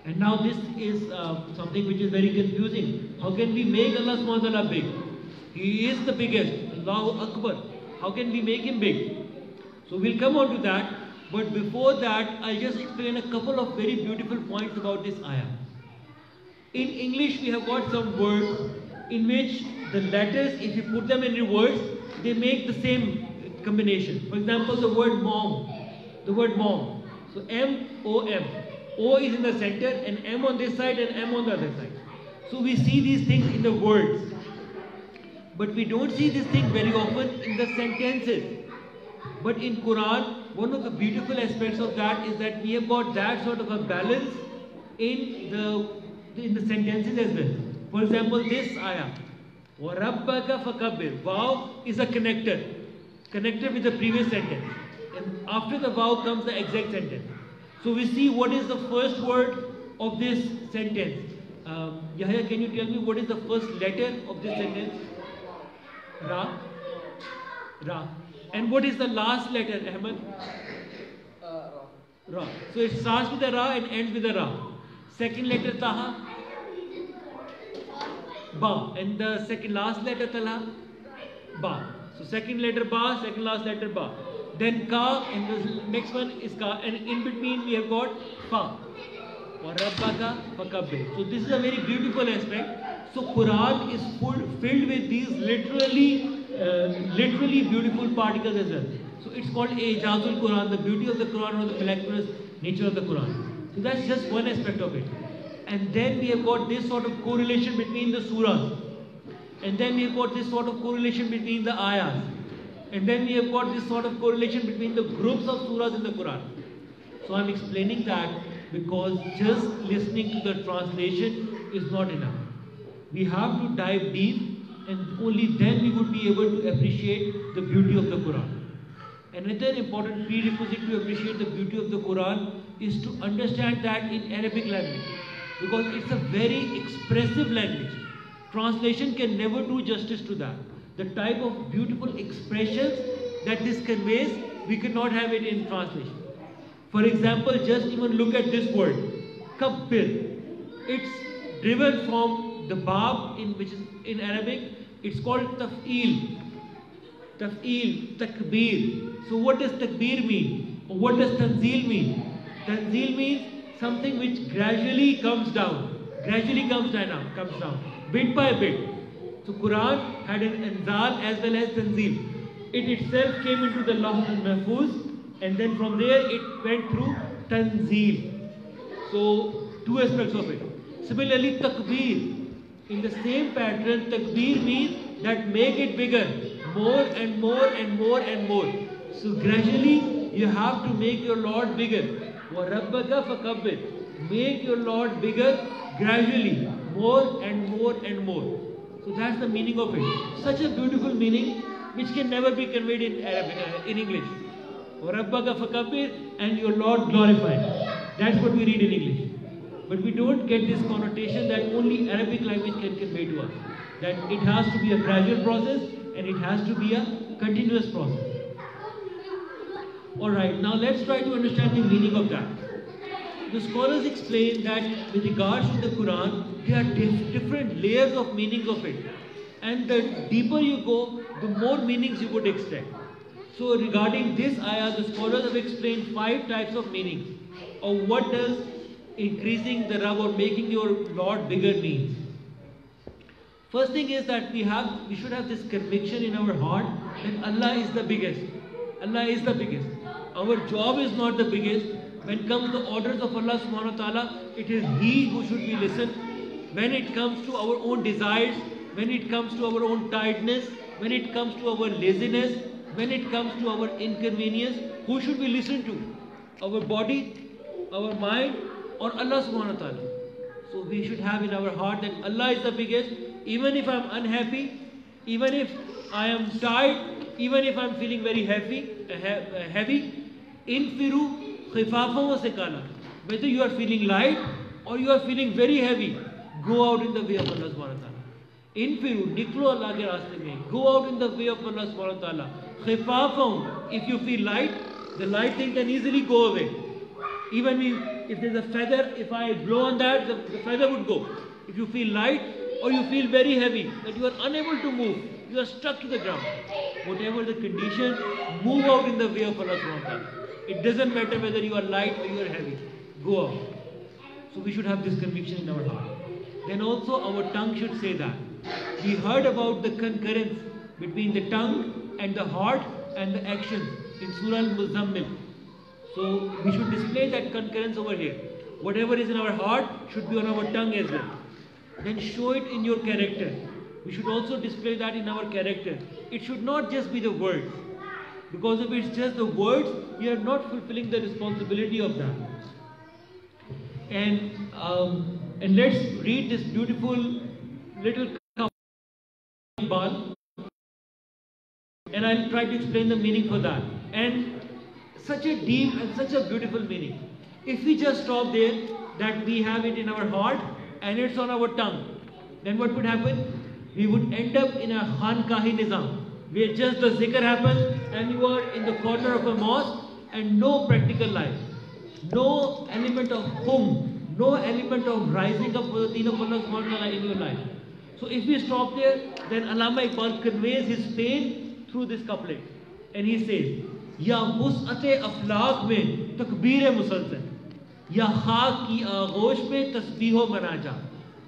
And now this is something which is very confusing. How can we make Allah subhanahu wa ta'ala big? He is the biggest. Allahu Akbar. How can we make him big? So we'll come on to that. But before that, I'll just explain a couple of very beautiful points about this ayah. In English, we have got some words in which the letters, if you put them in reverse, they make the same combination. For example, the word mom. The word mom. So M-O-M. O is in the center and M on this side and M on the other side. So we see these things in the words. But we don't see this thing very often in the sentences. But in Quran, one of the beautiful aspects of that is that we have got that sort of a balance in the sentences as well. For example, this ayah, وَرَبَّكَ فَكَبِّرْ. Vav is a connector with the previous sentence. And after the vav comes the exact sentence. So we see what is the first word of this sentence. Yahya, can you tell me what is the first letter of this sentence? Ra. Ra. And what is the last letter, Ahmed? Ra. So it starts with a Ra and ends with a Ra. Second letter, Taha. Ba. And the last letter, Tala. Ba. So second letter Ba, second last letter Ba. Then Ka, and the next one is Ka. And in between we have got Fa. وَرَبَّكَ فَكَبِّرْ. So this is a very beautiful aspect. So Quran is filled with these literally beautiful particles as well. So it's called Ijazul Quran, the beauty of the Quran or the miraculous nature of the Quran. So that's just one aspect of it. And then we have got this sort of correlation between the surahs. And then we have got this sort of correlation between the ayahs. And then we have got this sort of correlation between the groups of surahs in the Quran. So I'm explaining that because just listening to the translation is not enough. We have to dive deep, and only then we would be able to appreciate the beauty of the Quran. Another important prerequisite to appreciate the beauty of the Quran is to understand that in Arabic language, because it's a very expressive language. Translation can never do justice to that. The type of beautiful expressions that this conveys, we cannot have it in translation. For example, just even look at this word, kabbir. It's driven from the bab, which is in Arabic, it's called taf'il. Taf'il, takbir. So what does takbir mean? Or what does tanzil mean? Tanzil means something which gradually comes down. Gradually comes down, bit by bit. So Quran had an anzal as well as tanzil. It itself came into the Lawh al-Mahfuz, and then from there it went through tanzil. So two aspects of it. Similarly, takbir. In the same pattern, takbir means that make it bigger, more and more and more and more. So gradually you have to make your Lord bigger. وَرَبَّكَ فَكَبِّرْ. Make your Lord bigger gradually, more and more and more. So that's the meaning of it. Such a beautiful meaning which can never be conveyed in Arabic, in English. وَرَبَّكَ فَكَبِّرْ, and your Lord glorified. That's what we read in English. But we don't get this connotation that only Arabic language can convey to us. That it has to be a gradual process and it has to be a continuous process. Alright, now let's try to understand the meaning of that. The scholars explain that with regards to the Quran, there are different layers of meanings of it. And the deeper you go, the more meanings you would extract. So regarding this ayah, the scholars have explained 5 types of meanings of what does increasing the Rabb or making your Lord bigger means. First thing is that we should have this conviction in our heart that Allah is the biggest. Allah is the biggest. Our job is not the biggest. When it comes to orders of Allah subhanahu wa ta'ala, it is He who should be listened. When it comes to our own desires, when it comes to our own tiredness, when it comes to our laziness, when it comes to our inconvenience, who should we listen to? Our body, our mind, or Allah subhanahu wa ta'ala? So we should have in our heart that Allah is the biggest. Even if I'm unhappy, even if I am tired, even if I'm feeling very heavy, infiru khifafan wa sikala. Whether you are feeling light or you are feeling very heavy, go out in the way of Allah subhanahu wa ta'ala. Infiru, niklo Allah ke raaste mein. Go out in the way of Allah subhanahu wa ta'ala. Khifafan, if you feel light, the light thing can easily go away. Even if there's a feather, if I blow on that, the feather would go. If you feel light or you feel very heavy, that you are unable to move, you are stuck to the ground. Whatever the condition, move out in the way of Allah subhanahu wa ta'ala. It doesn't matter whether you are light or you are heavy. Go out. So we should have this conviction in our heart. Then also our tongue should say that. We heard about the concurrence between the tongue and the heart and the actions in Surah Al-Muzammil. So we should display that concurrence over here. Whatever is in our heart should be on our tongue as well. Then show it in your character. We should also display that in our character. It should not just be the words. Because if it's just the words, we are not fulfilling the responsibility of that. And let's read this beautiful little Iqbal. And I'll try to explain the meaning for that. And such a deep and such a beautiful meaning. If we just stop there, that we have it in our heart and it's on our tongue, then what would happen? We would end up in a Khankahi Nizam, where just the zikr happens and you are in the corner of a mosque and no practical life. No element of hum, no element of rising up for the deen of Allah subhanahu wa ta'ala in your life. So if we stop there, then Allama Iqbal conveys his pain through this couplet. And he says, Ya wus'ate aflaq mein takbir musalsal, Ya khak ki aghosh mein tasbih manaja.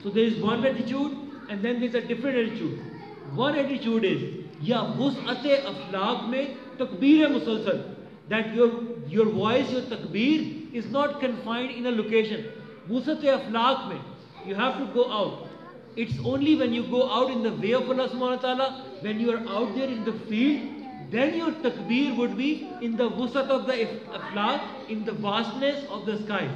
So there is one attitude and then there is a different attitude. One attitude is, Ya wus'ate aflaq mein takbir musalsal, that your voice, your takbir is not confined in a location. Wusat-e-aflaq mein, you have to go out. It's only when you go out in the way of Allah subhanahu wa ta'ala, when you are out there in the field, then your takbir would be in the wusat of the aflaq, in the vastness of the sky.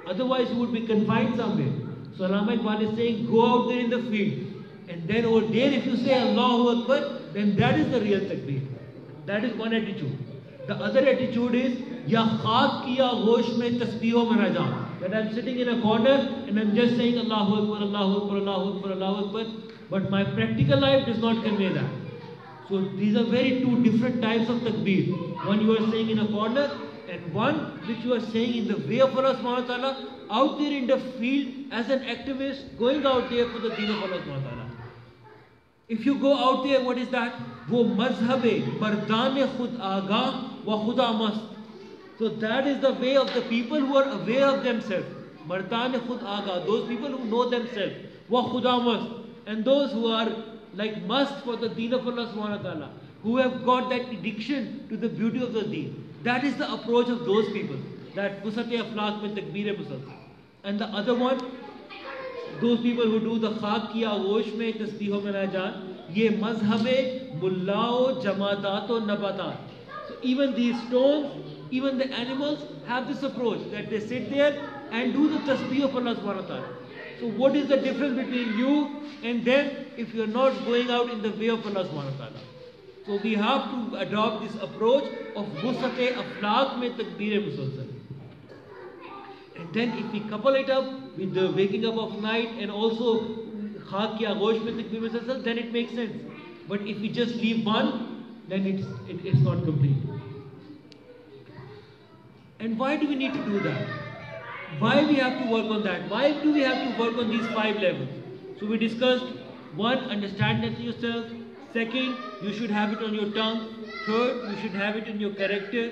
Otherwise you would be confined somewhere. So Allama Iqbal is saying, go out there in the field. And then over there if you say Allahu Akbar, then that is the real takbir. That is one attitude. The other attitude is, Ya khak kiya ghosh mein tasbih manajat. That I'm sitting in a corner and I'm just saying Allahu Akbar, Allahu Akbar, Allahu Akbar, Allahu Akbar. But my practical life does not convey that. So these are very two different types of takbir. One you are saying in a corner, and one which you are saying in the way of Allah subhanahu wa ta'ala, out there in the field as an activist, going out there for the deen of Allah subhanahu wa ta'ala. If you go out there, what is that? Wo mazhab-e mardane khud agah wa khuda mast. So that is the way of the people who are aware of themselves. Mardane khud agah, those people who know themselves. Wa khuda mast. And those who are like must for the deen of Allah subhanahu wa ta'ala, who have got that addiction to the beauty of the deen. That is the approach of those people. That wusat-e-aflaq mein takbir-e-musal. And the other one, those people who do the khak kiya ghosh mein tasbih manajat, ye mazhab-e mullao jamadato nabatat. So even these stones, even the animals have this approach that they sit there and do the tasbih of Allah subhanahu wa ta'ala. So what is the difference between you and them if you are not going out in the way of Allah subhanahu wa ta'ala? So we have to adopt this approach of wusat-e-aflaq mein takbir-e-musalsal. And then if we couple it up with the waking up of night and also khak kiya ghosh mein takbir-e-musalsal, then it makes sense. But if we just leave one, then it's not complete. And why do we need to do that? Why we have to work on that? Why do we have to work on these 5 levels? So we discussed, 1, understand that yourself. 2nd, you should have it on your tongue. 3rd, you should have it in your character.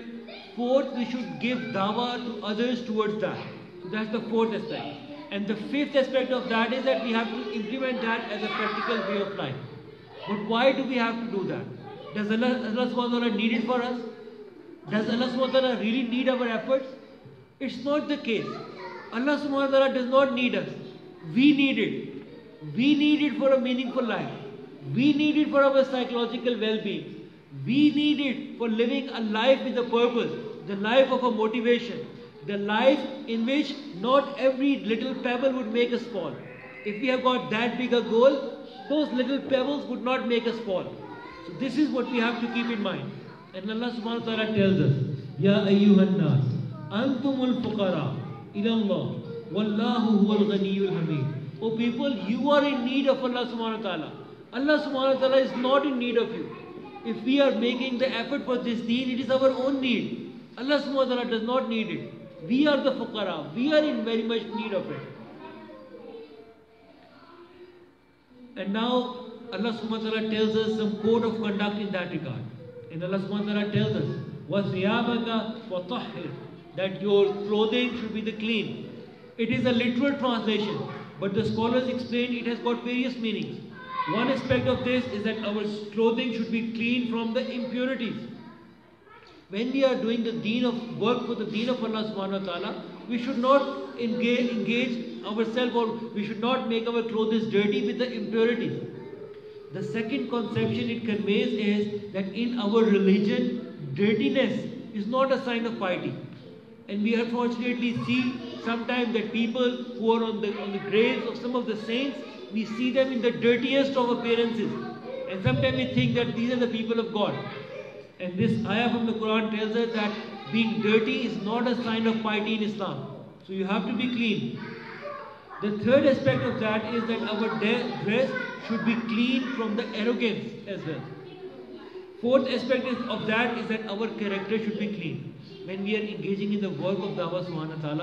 4th, we should give dawah to others towards that. So that's the 4th aspect. And the 5th aspect of that is that we have to implement that as a practical way of life. But why do we have to do that? Does Allah subhanahu wa ta'ala need it for us? Does Allah subhanahu wa ta'ala really need our efforts? It's not the case. Allah subhanahu wa ta'ala does not need us. We need it. We need it for a meaningful life. We need it for our psychological well-being. We need it for living a life with a purpose. The life of a motivation. The life in which not every little pebble would make us fall. If we have got that big a goal, those little pebbles would not make us fall. So this is what we have to keep in mind. And Allah subhanahu wa ta'ala tells us, Ya ayyuhan nas, antumul fuqara ilallah, wallahu huwal ghaniyyul hamid. O people, you are in need of Allah subhanahu wa ta'ala. Allah subhanahu wa ta'ala is not in need of you. If we are making the effort for this deen, it is our own need. Allah subhanahu wa ta'ala does not need it. We are the fuqara. We are in very much need of it. And now Allah subhanahu wa ta'ala tells us some code of conduct in that regard. And Allah subhanahu wa ta'ala tells us, وَثِيَابَكَ وَطَحِّرْ, that your clothing should be the clean. It is a literal translation, but the scholars explain it has got various meanings. One aspect of this is that our clothing should be clean from the impurities. When we are doing the deen of work for the deen of Allah subhanahu wa ta'ala, we should not engage ourselves, or we should not make our clothes dirty with the impurities. The second conception it conveys is that in our religion, dirtiness is not a sign of piety. And we unfortunately see sometimes that people who are on the graves of some of the saints, we see them in the dirtiest of appearances. And sometimes we think that these are the people of God. And this ayah from the Quran tells us that being dirty is not a sign of piety in Islam. So you have to be clean. The third aspect of that is that our dress should be clean from the arrogance as well. Fourth aspect of that is that our character should be clean. When we are engaging in the work of Allah subhanahu wa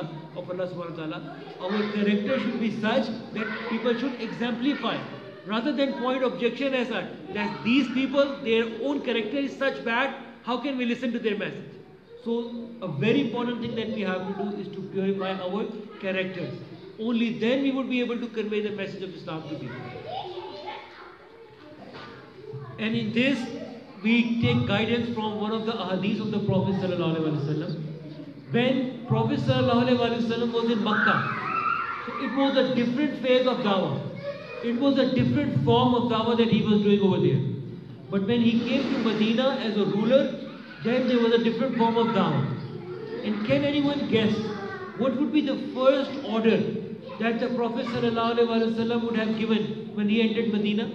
ta'ala, our character should be such that people should exemplify, rather than point objection as such, that these people, their own character is such bad, how can we listen to their message? So a very important thing that we have to do is to purify our characters. Only then we would be able to convey the message of Islam to people. And in this, we take guidance from one of the ahadith of the Prophet sallallahu alaihi wasallam. When Prophet sallallahu alaihi wasallam was in Makkah, so it was a different phase of dawah. It was a different form of dawah that he was doing over there. But when he came to Medina as a ruler, then there was a different form of dawah. And can anyone guess what would be the first order that the Prophet ﷺ would have given when he entered Medina?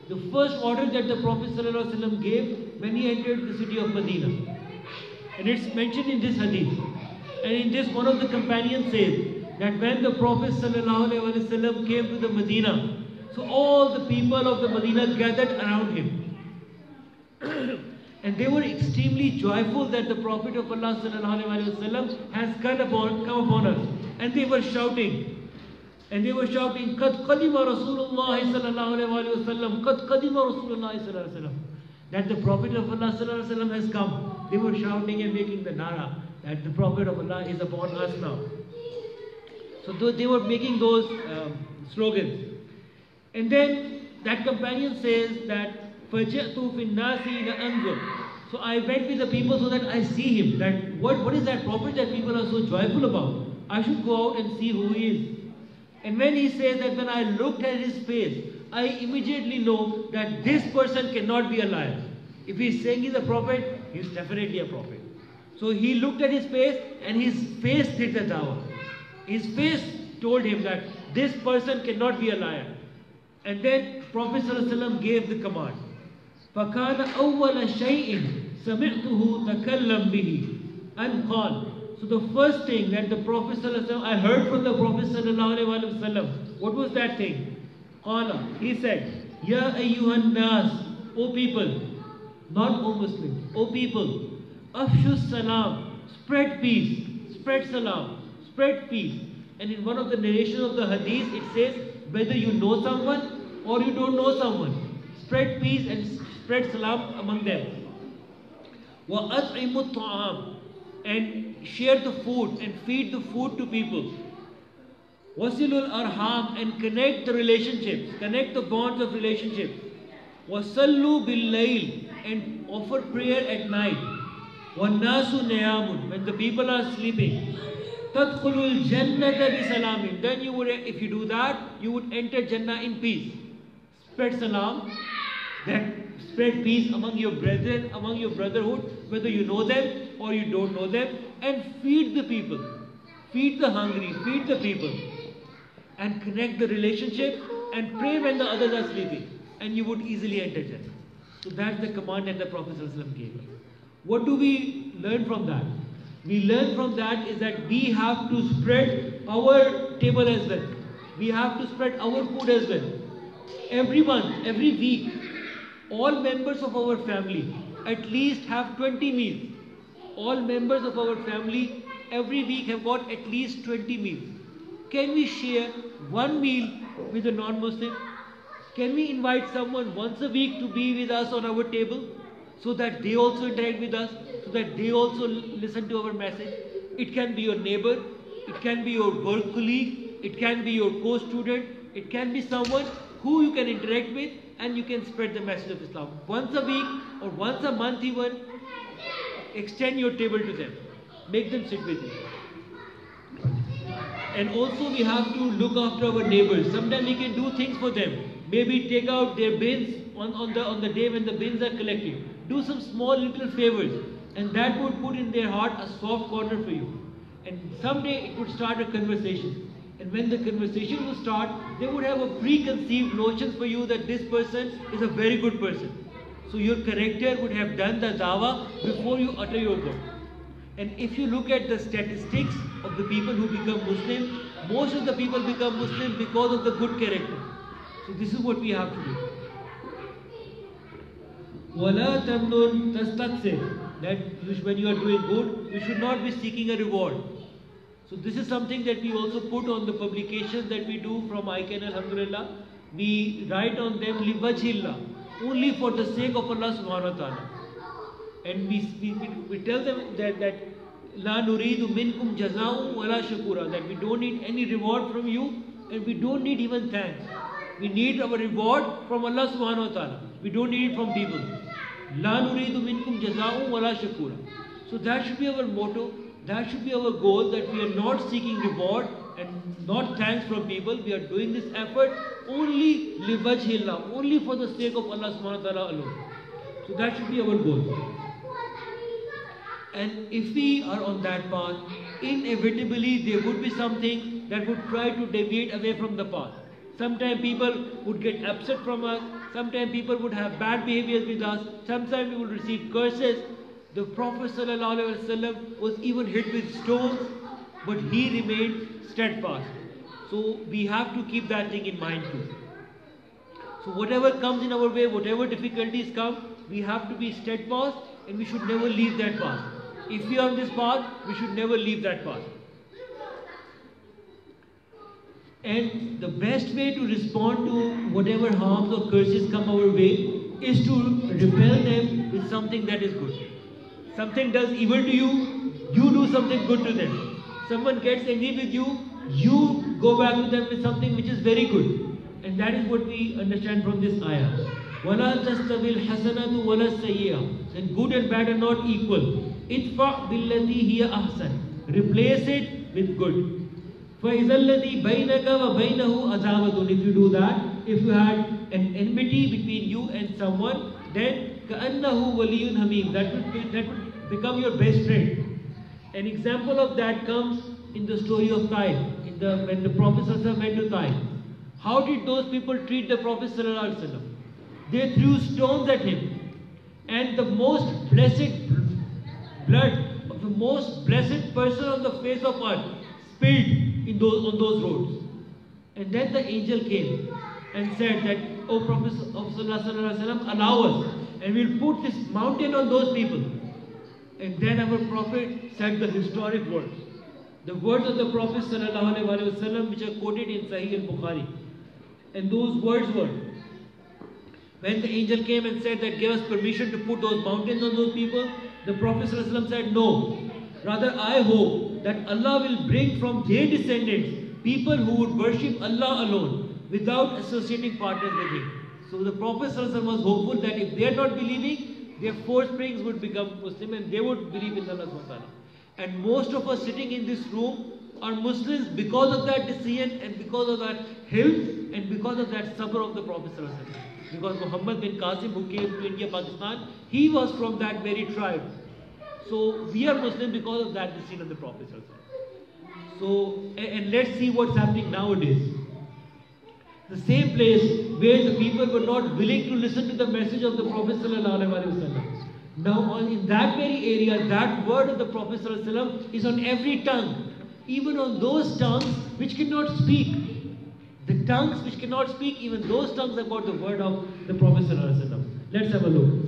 The first order that the Prophet ﷺ gave when he entered the city of Medina. And it's mentioned in this hadith. And in this, one of the companions says that when the Prophet ﷺ came to the Medina, so all the people of the Medina gathered around him. And they were extremely joyful that the Prophet of Allah ﷺ has come upon us. And they were shouting. And they were shouting, "Qad qadima Rasulullah sallallahu alaihi wasallam, Qad qadima Rasulullah sallallahu alaihi wasallam." That the Prophet of Allah sallallahu alaihi wasallam has come. They were shouting and making the nara that the Prophet of Allah is upon us now. So they were making those slogans. And then that companion says that فَجَأْتُ فِي النَّاسِ لَأَنْظُرْ. So I went with the people so that I see him. That what is that prophet that people are so joyful about? I should go out and see who he is. And when he says that when I looked at his face, I immediately know that this person cannot be a liar. If he's saying he's a prophet, he's definitely a prophet. So he looked at his face and his face did the dawah. His face told him that this person cannot be a liar. And then Prophet ﷺ gave the command. فَكَانَ أَوَّلَ شَيْءٍ سَمِعْتُهُ تَكَلَّمْ بِهِ أَنْ قَالَ. So the first thing that the Prophet ﷺ, I heard from the Prophet ﷺ, what was that thing? قَالَ. He said, يَا أَيُّهَا النَّاسِ, O people, not O Muslims, O people, أَفْشُوا السَّلَامِ, spread peace, spread salam, spread peace. And in one of the narrations of the hadith, it says, whether you know someone or you don't know someone, spread peace and spread salam among them. وَأَطْعِمُوا الطَّعَامِ, and share the food and feed the food to people. وَصِلُوا الْأَرْحَامِ, and connect the relationships, connect the bonds of relationships. وَصَلُّوا بِاللَّيْلِ, and offer prayer at night. وَالنَّاسُ نِيَامٌ, when the people are sleeping. تَدْخُلُوا الْجَنَّةَ بِسَلَامٍ, then you would, if you do that, you would enter Jannah in peace. Spread salam, that spread peace among your brethren, among your brotherhood, whether you know them or you don't know them, and feed the people, feed the hungry, feed the people, and connect the relationship, and pray when the others are sleeping, and you would easily enter Jannah. So that's the command that the Prophet ﷺ gave us. What do we learn from that? We learn from that is that we have to spread our table as well. We have to spread our food as well. Every month, every week, all members of our family at least have 20 meals. All members of our family every week have got at least 20 meals. Can we share one meal with a non-Muslim? Can we invite someone once a week to be with us on our table so that they also interact with us, so that they also listen to our message? It can be your neighbor, it can be your work colleague, it can be your co-student, it can be someone who you can interact with and you can spread the message of Islam. Once a week or once a month even, extend your table to them. Make them sit with you. And also we have to look after our neighbors. Sometimes we can do things for them. Maybe take out their bins on the day when the bins are collected. Do some small little favors. And that would put in their heart a soft corner for you. And someday it would start a conversation. And when the conversation would start, they would have a preconceived notions for you that this person is a very good person. So your character would have done the dawah before you utter your word. And if you look at the statistics of the people who become Muslim, most of the people become Muslim because of the good character. So this is what we have to do. وَلَا تَمْنُنْ تَسْتَكْثِرْ, that when you are doing good, you should not be seeking a reward. So this is something that we also put on the publications that we do from ICANN, alhamdulillah. We write on them, لِوَجْهِ, only for the sake of Allah subhanahu wa ta'ala. And we tell them that لَا نُرِيدُ مِنْكُمْ جَزَاءٌ وَلَا شُكُورًا, that we don't need any reward from you and we don't need even thanks. We need our reward from Allah subhanahu wa ta'ala. We don't need it from people. La nuridu minkum jaza'un wala shakura. So that should be our motto, that should be our goal, that we are not seeking reward and not thanks from people. We are doing this effort only liwajhillah, only for the sake of Allah subhanahu wa ta'ala alone. So that should be our goal. And if we are on that path, inevitably there would be something that would try to deviate away from the path. Sometimes people would get upset from us, sometimes people would have bad behaviors with us, sometimes we would receive curses. The Prophet ﷺ was even hit with stones, but he remained steadfast. So we have to keep that thing in mind too. So whatever comes in our way, whatever difficulties come, we have to be steadfast and we should never leave that path. If we are on this path, we should never leave that path. And the best way to respond to whatever harms or curses come our way is to repel them with something that is good. Something does evil to you, you do something good to them. Someone gets angry with you, you go back to them with something which is very good. And that is what we understand from this ayah. وَلَا تَسْتَوِي الْحَسَنَةُ وَلَا السَّيِّئَةُ. Then good and bad are not equal. إِدْفَعْ بِالَّتِي هِيَ أَحْسَنُ. Replace it with good. فَإِذَا الَّذِي بَيْنَكَ وَبَيْنَهُ عَدَاوَةٌ. If you do that, if you had an enmity between you and someone, then كَأَنَّهُ وَلِيٌّ حَمِيمٌ. That would become your best friend. An example of that comes in the story of Taif, when the Prophet ﷺ went to Taif. How did those people treat the Prophet ﷺ? They threw stones at him, and the most blessed blood of the most blessed person on the face of earth spilled on those roads. And then the angel came and said that, O Prophet ﷺ, allow us, and we'll put this mountain on those people. And then our Prophet said the historic words. The words of the Prophet ﷺ, which are quoted in Sahih al-Bukhari. And those words were, when the angel came and said that give us permission to put those mountains on those people, the Prophet ﷺ said no. Rather, I hope that Allah will bring from their descendants people who would worship Allah alone without associating partners with Him. So the Prophet ﷺ was hopeful that if they are not believing, their foresprings would become Muslim and they would believe in Allah subhanahu wa ta'ala. And most of us sitting in this room are Muslims because of that decision and because of that hilm and because of that sabr of the Prophet ﷺ. Because Muhammad bin Qasim, who came to India, Pakistan, he was from that very tribe. So we are Muslim because of that decision of the Prophet ﷺ. So, and let's see what's happening nowadays. The same place where the people were not willing to listen to the message of the Prophet ﷺ. Now in that very area, that word of the Prophet ﷺ is on every tongue. Even on those tongues which cannot speak. The tongues which cannot speak, even those tongues have got the word of the Prophet ﷺ. Let's have a look.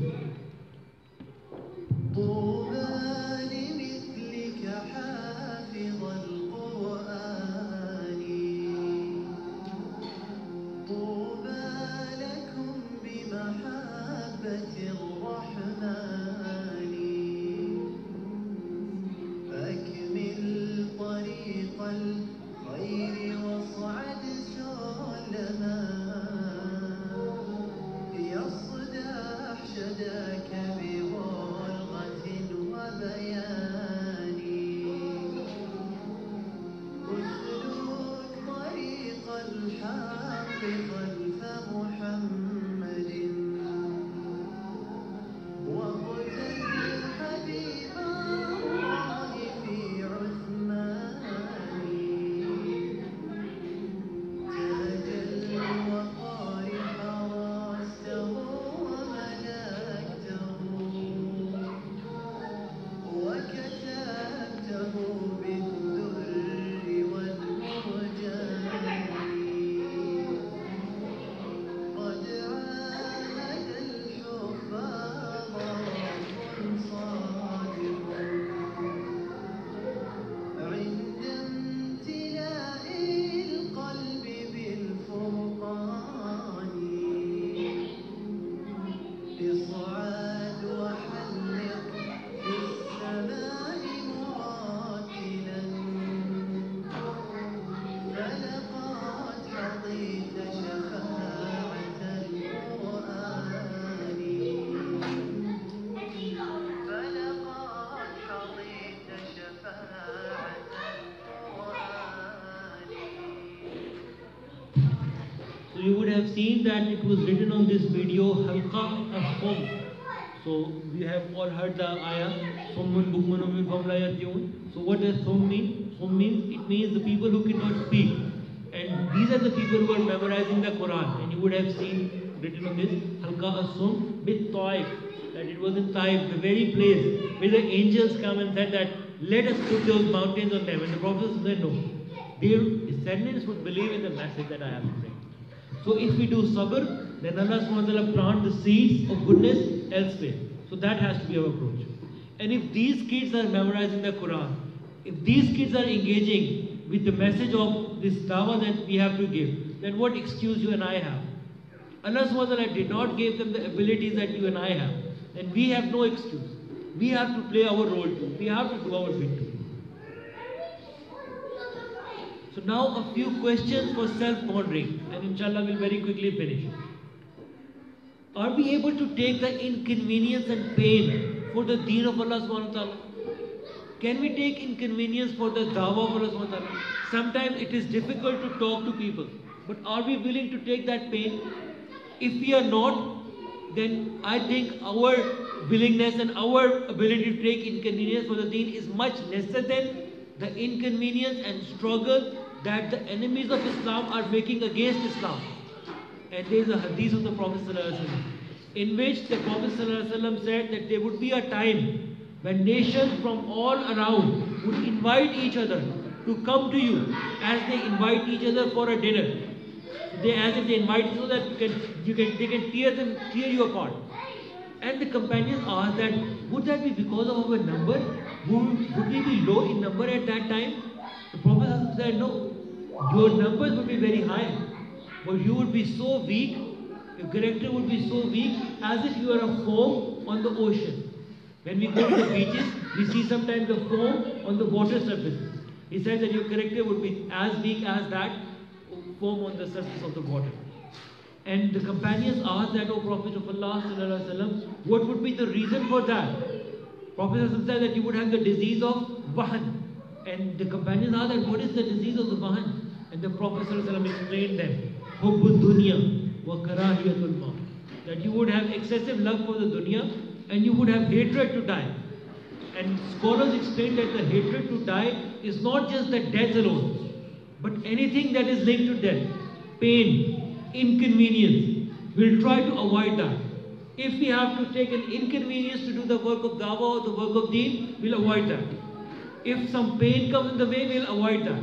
seen that it was written on this video, Halqa As-Sum. So we have all heard the ayah, Summun Bukmun Umyun Fahum La Yarji'un. So what does Sum mean? Sum means, it means the people who cannot speak. And these are the people who are memorizing the Quran. And you would have seen written on this, Halqa As-Sum Bit Taif. That it was in Taif, the very place where the angels come and said that, let us put those mountains on them. And the Prophet said no. Their descendants would believe in the message that I have to bring. So if we do sabr, then Allah subhanahu wa ta'ala plant the seeds of goodness elsewhere. So that has to be our approach. And if these kids are memorizing the Quran, if these kids are engaging with the message of this dawah that we have to give, then what excuse you and I have? Allah subhanahu wa ta'ala did not give them the abilities that you and I have. Then we have no excuse. We have to play our role too. We have to do our bit too. So now a few questions for self-pondering, and inshallah we'll very quickly finish. Are we able to take the inconvenience and pain for the deen of Allah subhanahu wa ta'ala? Can we take inconvenience for the dawah of Allah subhanahu wa ta'ala? Sometimes it is difficult to talk to people, but are we willing to take that pain? If we are not, then I think our willingness and our ability to take inconvenience for the deen is much lesser than the inconvenience and struggle that the enemies of Islam are making against Islam. And there is a hadith of the Prophet ﷺ, in which the Prophet ﷺ said that there would be a time when nations from all around would invite each other to come to you as they invite each other for a dinner. As if they invite you so that they can tear you apart. And the companions asked that, would that be because of our number? Would we be low in number at that time? The Prophet said, no, your numbers would be very high, but you would be so weak, your character would be so weak as if you are a foam on the ocean. When we go to the beaches, we see sometimes the foam on the water surface. He said that your character would be as weak as that foam on the surface of the water. And the companions asked that, O Prophet of Allah sallallahu alaihi wasallam, what would be the reason for that? Prophet said that you would have the disease of Wahan. And the companions asked that, what is the disease of the Wahan? And the Prophet sallallahu alaihi wasallam explained them, Hubbud dunya wa karahiyatul maut. That you would have excessive love for the dunya and you would have hatred to die. And scholars explain that the hatred to die is not just the death alone, but anything that is linked to death, pain, inconvenience, we'll try to avoid that. If we have to take an inconvenience to do the work of dawah or the work of deen, we'll avoid that. If some pain comes in the way, we'll avoid that.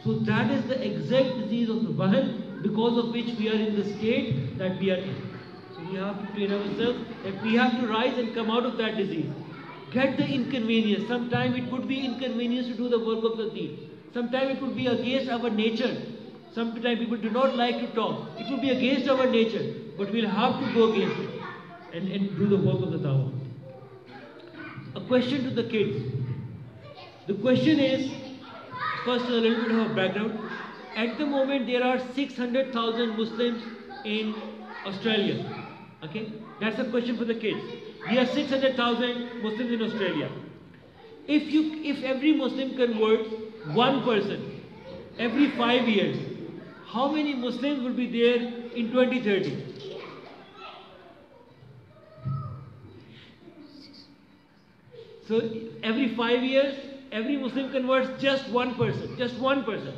So that is the exact disease of the wahan, because of which we are in the state that we are in. So we have to train ourselves that we have to rise and come out of that disease. Get the inconvenience. Sometimes it could be inconvenience to do the work of the deen. Sometimes it would be against our nature. Sometimes people do not like to talk. It would be against our nature. But we'll have to go against it and do the work of the dawah. A question to the kids. The question is, first a little bit of a background. At the moment there are 600,000 Muslims in Australia. Okay? That's a question for the kids. There are 600,000 Muslims in Australia. If every Muslim converts one person every 5 years, how many Muslims will be there in 2030? So every 5 years, every Muslim converts just one person.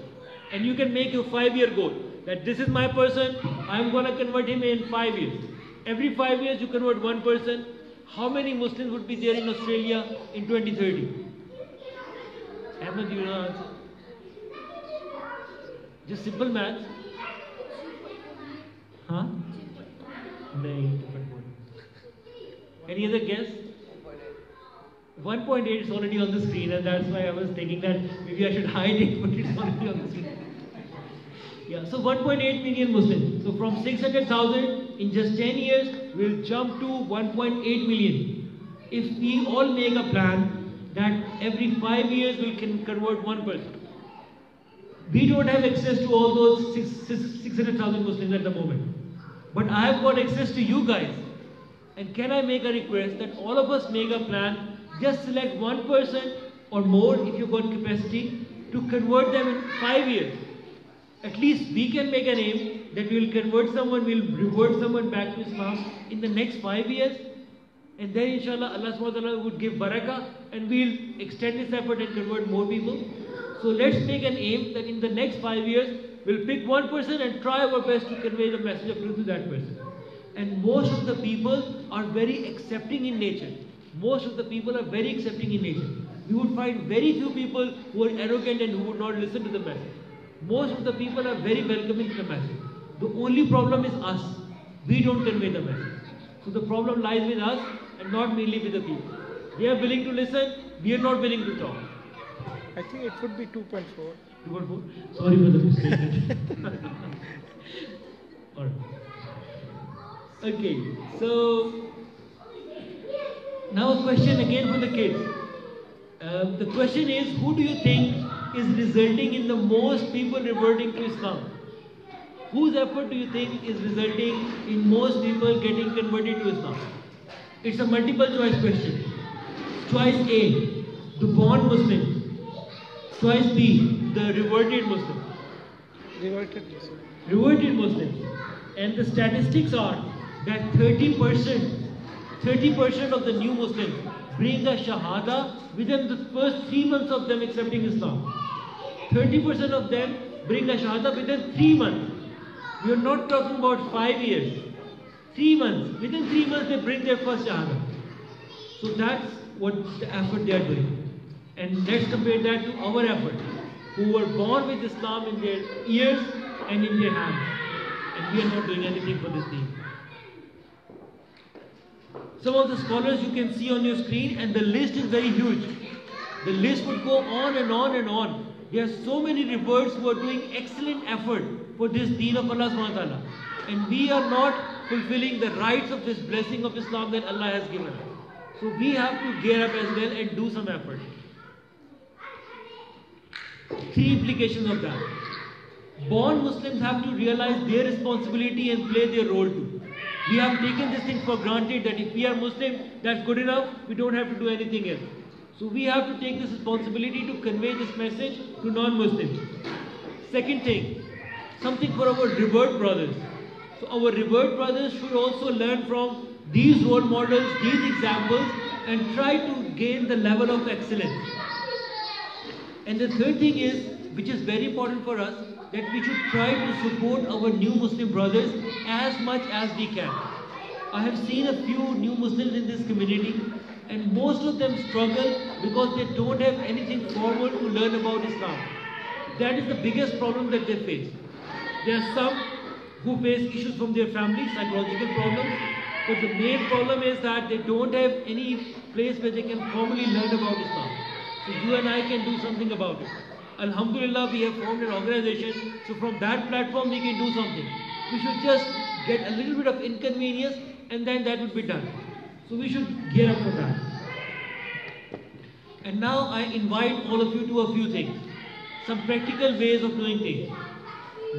And you can make your 5-year goal that this is my person, I'm going to convert him in 5 years. Every 5 years you convert one person. How many Muslims would be there in Australia in 2030? Ahmed, do you know the answer? Just simple maths. Huh? No. Any other guess? 1.8 is already on the screen, and that's why I was thinking that maybe I should hide it, but it's already on the screen. Yeah, so 1.8 million Muslims. So from 600,000 in just 10 years, we'll jump to 1.8 million. If we all make a plan that every 5 years we can convert one person. We don't have access to all those 600,000 Muslims at the moment. But I have got access to you guys. And can I make a request that all of us make a plan, just select one person or more if you've got capacity to convert them in 5 years. At least we can make an aim that we will convert someone, we will revert someone back to Islam in the next 5 years, and then inshallah Allah subhanahu wa ta'ala would give barakah and we'll extend this effort and convert more people. So let's make an aim that in the next 5 years we'll pick one person and try our best to convey the message of truth to that person. And most of the people are very accepting in nature. Most of the people are very accepting in nature. You would find very few people who are arrogant and who would not listen to the message. Most of the people are very welcoming to the message. The only problem is us. We don't convey the message. So the problem lies with us and not mainly with the people. They are willing to listen, we are not willing to talk. I think it would be 2.4. 2.4? Sorry for the mistake. Alright. Okay, so now a question again for the kids. The question is, who do you think is resulting in the most people reverting to Islam? Whose effort do you think is resulting in most people getting converted to Islam? It's a multiple choice question. Choice A, the born Muslim. Choice B, the reverted Muslim. Reverted Muslim. Reverted Muslims. And the statistics are that 30% of the new Muslims bring the Shahada within the first 3 months of them accepting Islam. 30% of them bring the Shahada within 3 months. We are not talking about 5 years. 3 months. Within 3 months they bring their first Shahada. So that's what the effort they are doing. And let's compare that to our effort, who were born with Islam in their ears and in their hands. And we are not doing anything for this thing. Some of the scholars you can see on your screen, and the list is very huge. The list would go on and on and on. There are so many reverts who are doing excellent effort for this deen of Allah subhanahu wa ta'ala. And we are not fulfilling the rights of this blessing of Islam that Allah has given us. So we have to gear up as well and do some effort. 3 implications of that. Born Muslims have to realize their responsibility and play their role too. We have taken this thing for granted that if we are Muslim, that's good enough, we don't have to do anything else. So we have to take this responsibility to convey this message to non-Muslims. Second thing, something for our revert brothers. So our revert brothers should also learn from these role models, these examples, and try to gain the level of excellence. And the third thing is, which is very important for us, that we should try to support our new Muslim brothers as much as we can. I have seen a few new Muslims in this community, and most of them struggle because they don't have anything formal to learn about Islam. That is the biggest problem that they face. There are some who face issues from their family, psychological problems, but the main problem is that they don't have any place where they can formally learn about Islam. So you and I can do something about it. Alhamdulillah, we have formed an organization, so from that platform we can do something. We should just get a little bit of inconvenience and then that would be done. So we should gear up for that. And now I invite all of you to a few things. Some practical ways of doing things.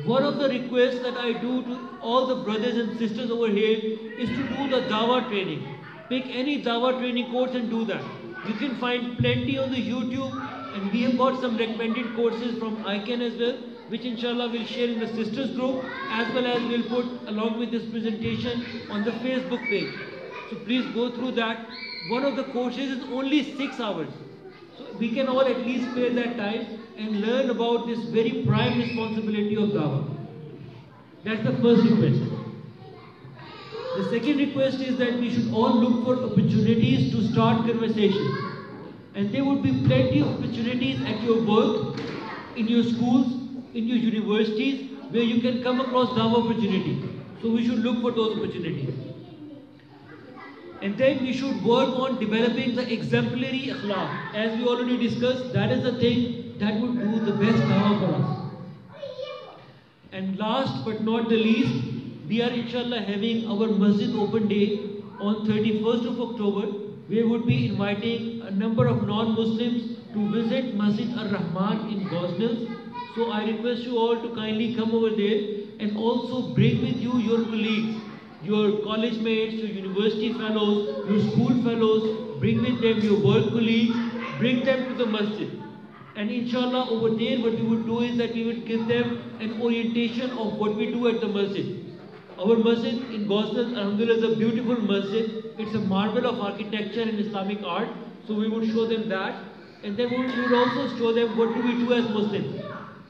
One of the requests that I do to all the brothers and sisters over here is to do the Dawah training. Pick any Dawah training course and do that. You can find plenty on the YouTube, and we have got some recommended courses from ICANN as well, which inshallah we'll share in the sisters group, as well as we'll put along with this presentation on the Facebook page. So please go through that. One of the courses is only 6 hours. So we can all at least spare that time and learn about this very prime responsibility of Dawah. That's the first request. The second request is that we should all look for opportunities to start conversations. And there would be plenty of opportunities at your work, in your schools, in your universities, where you can come across Dawah opportunities. So we should look for those opportunities. And then we should work on developing the exemplary akhlaq. As we already discussed, that is the thing that would do the best Dawah for us. And last but not the least, we are inshallah having our Masjid Open Day on 31st of October. We would be inviting a number of non-Muslims to visit Masjid Ar-Rahman in Gosnells. So I request you all to kindly come over there and also bring with you your colleagues, your college mates, your university fellows, your school fellows, bring with them your work colleagues, bring them to the masjid. And inshallah over there what we would do is that we would give them an orientation of what we do at the masjid. Our masjid in Gosnell, alhamdulillah, is a beautiful masjid. It's a marvel of architecture and Islamic art. So we would show them that. And then we would also show them what do we do as Muslims.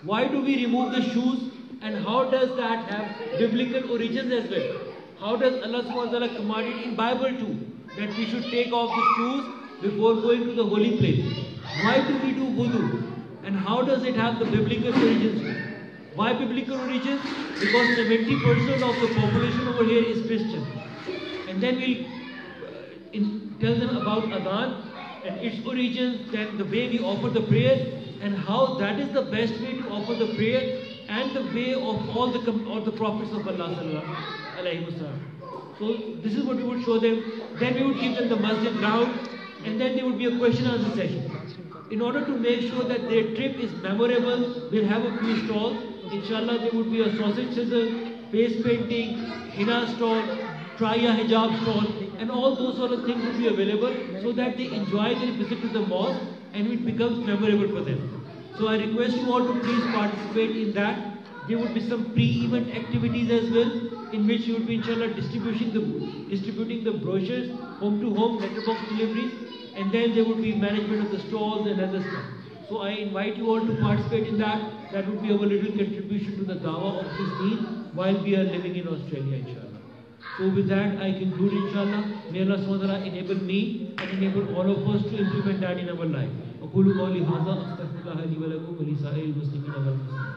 Why do we remove the shoes and how does that have biblical origins as well? How does Allah subhanahu wa ta'ala commanded in Bible too that we should take off the shoes before going to the holy place? Why do we do wudu? And how does it have the biblical origins? Why biblical origins? Because 70% of the population over here is Christian. And then we'll tell them about Adhan and its origins, then the way we offer the prayer and how that is the best way to offer the prayer and the way of all the prophets of Allah sallallahu alaihi wasallam. So this is what we would show them. Then we would give them the masjid round and then there would be a question and answer session. In order to make sure that their trip is memorable, we'll have a few stalls. Inshallah, there would be a sausage sizzle, face painting, henna stall, try a hijab stall, and all those sort of things would be available so that they enjoy their visit to the mosque and it becomes memorable for them. So I request you all to please participate in that. There would be some pre-event activities as well, in which you would be inshallah distributing the brochures home to home, letterbox deliveries, and then there would be management of the stalls and other stuff. So I invite you all to participate in that. That would be our little contribution to the dawah of this deen while we are living in Australia, inshallah. So with that, I conclude, inshallah. May Allah SWT enable me and enable all of us to implement that in our life. أقول قولي هذا أستغفر الله لي ولكم ولسائر المسلمين والمسلمات.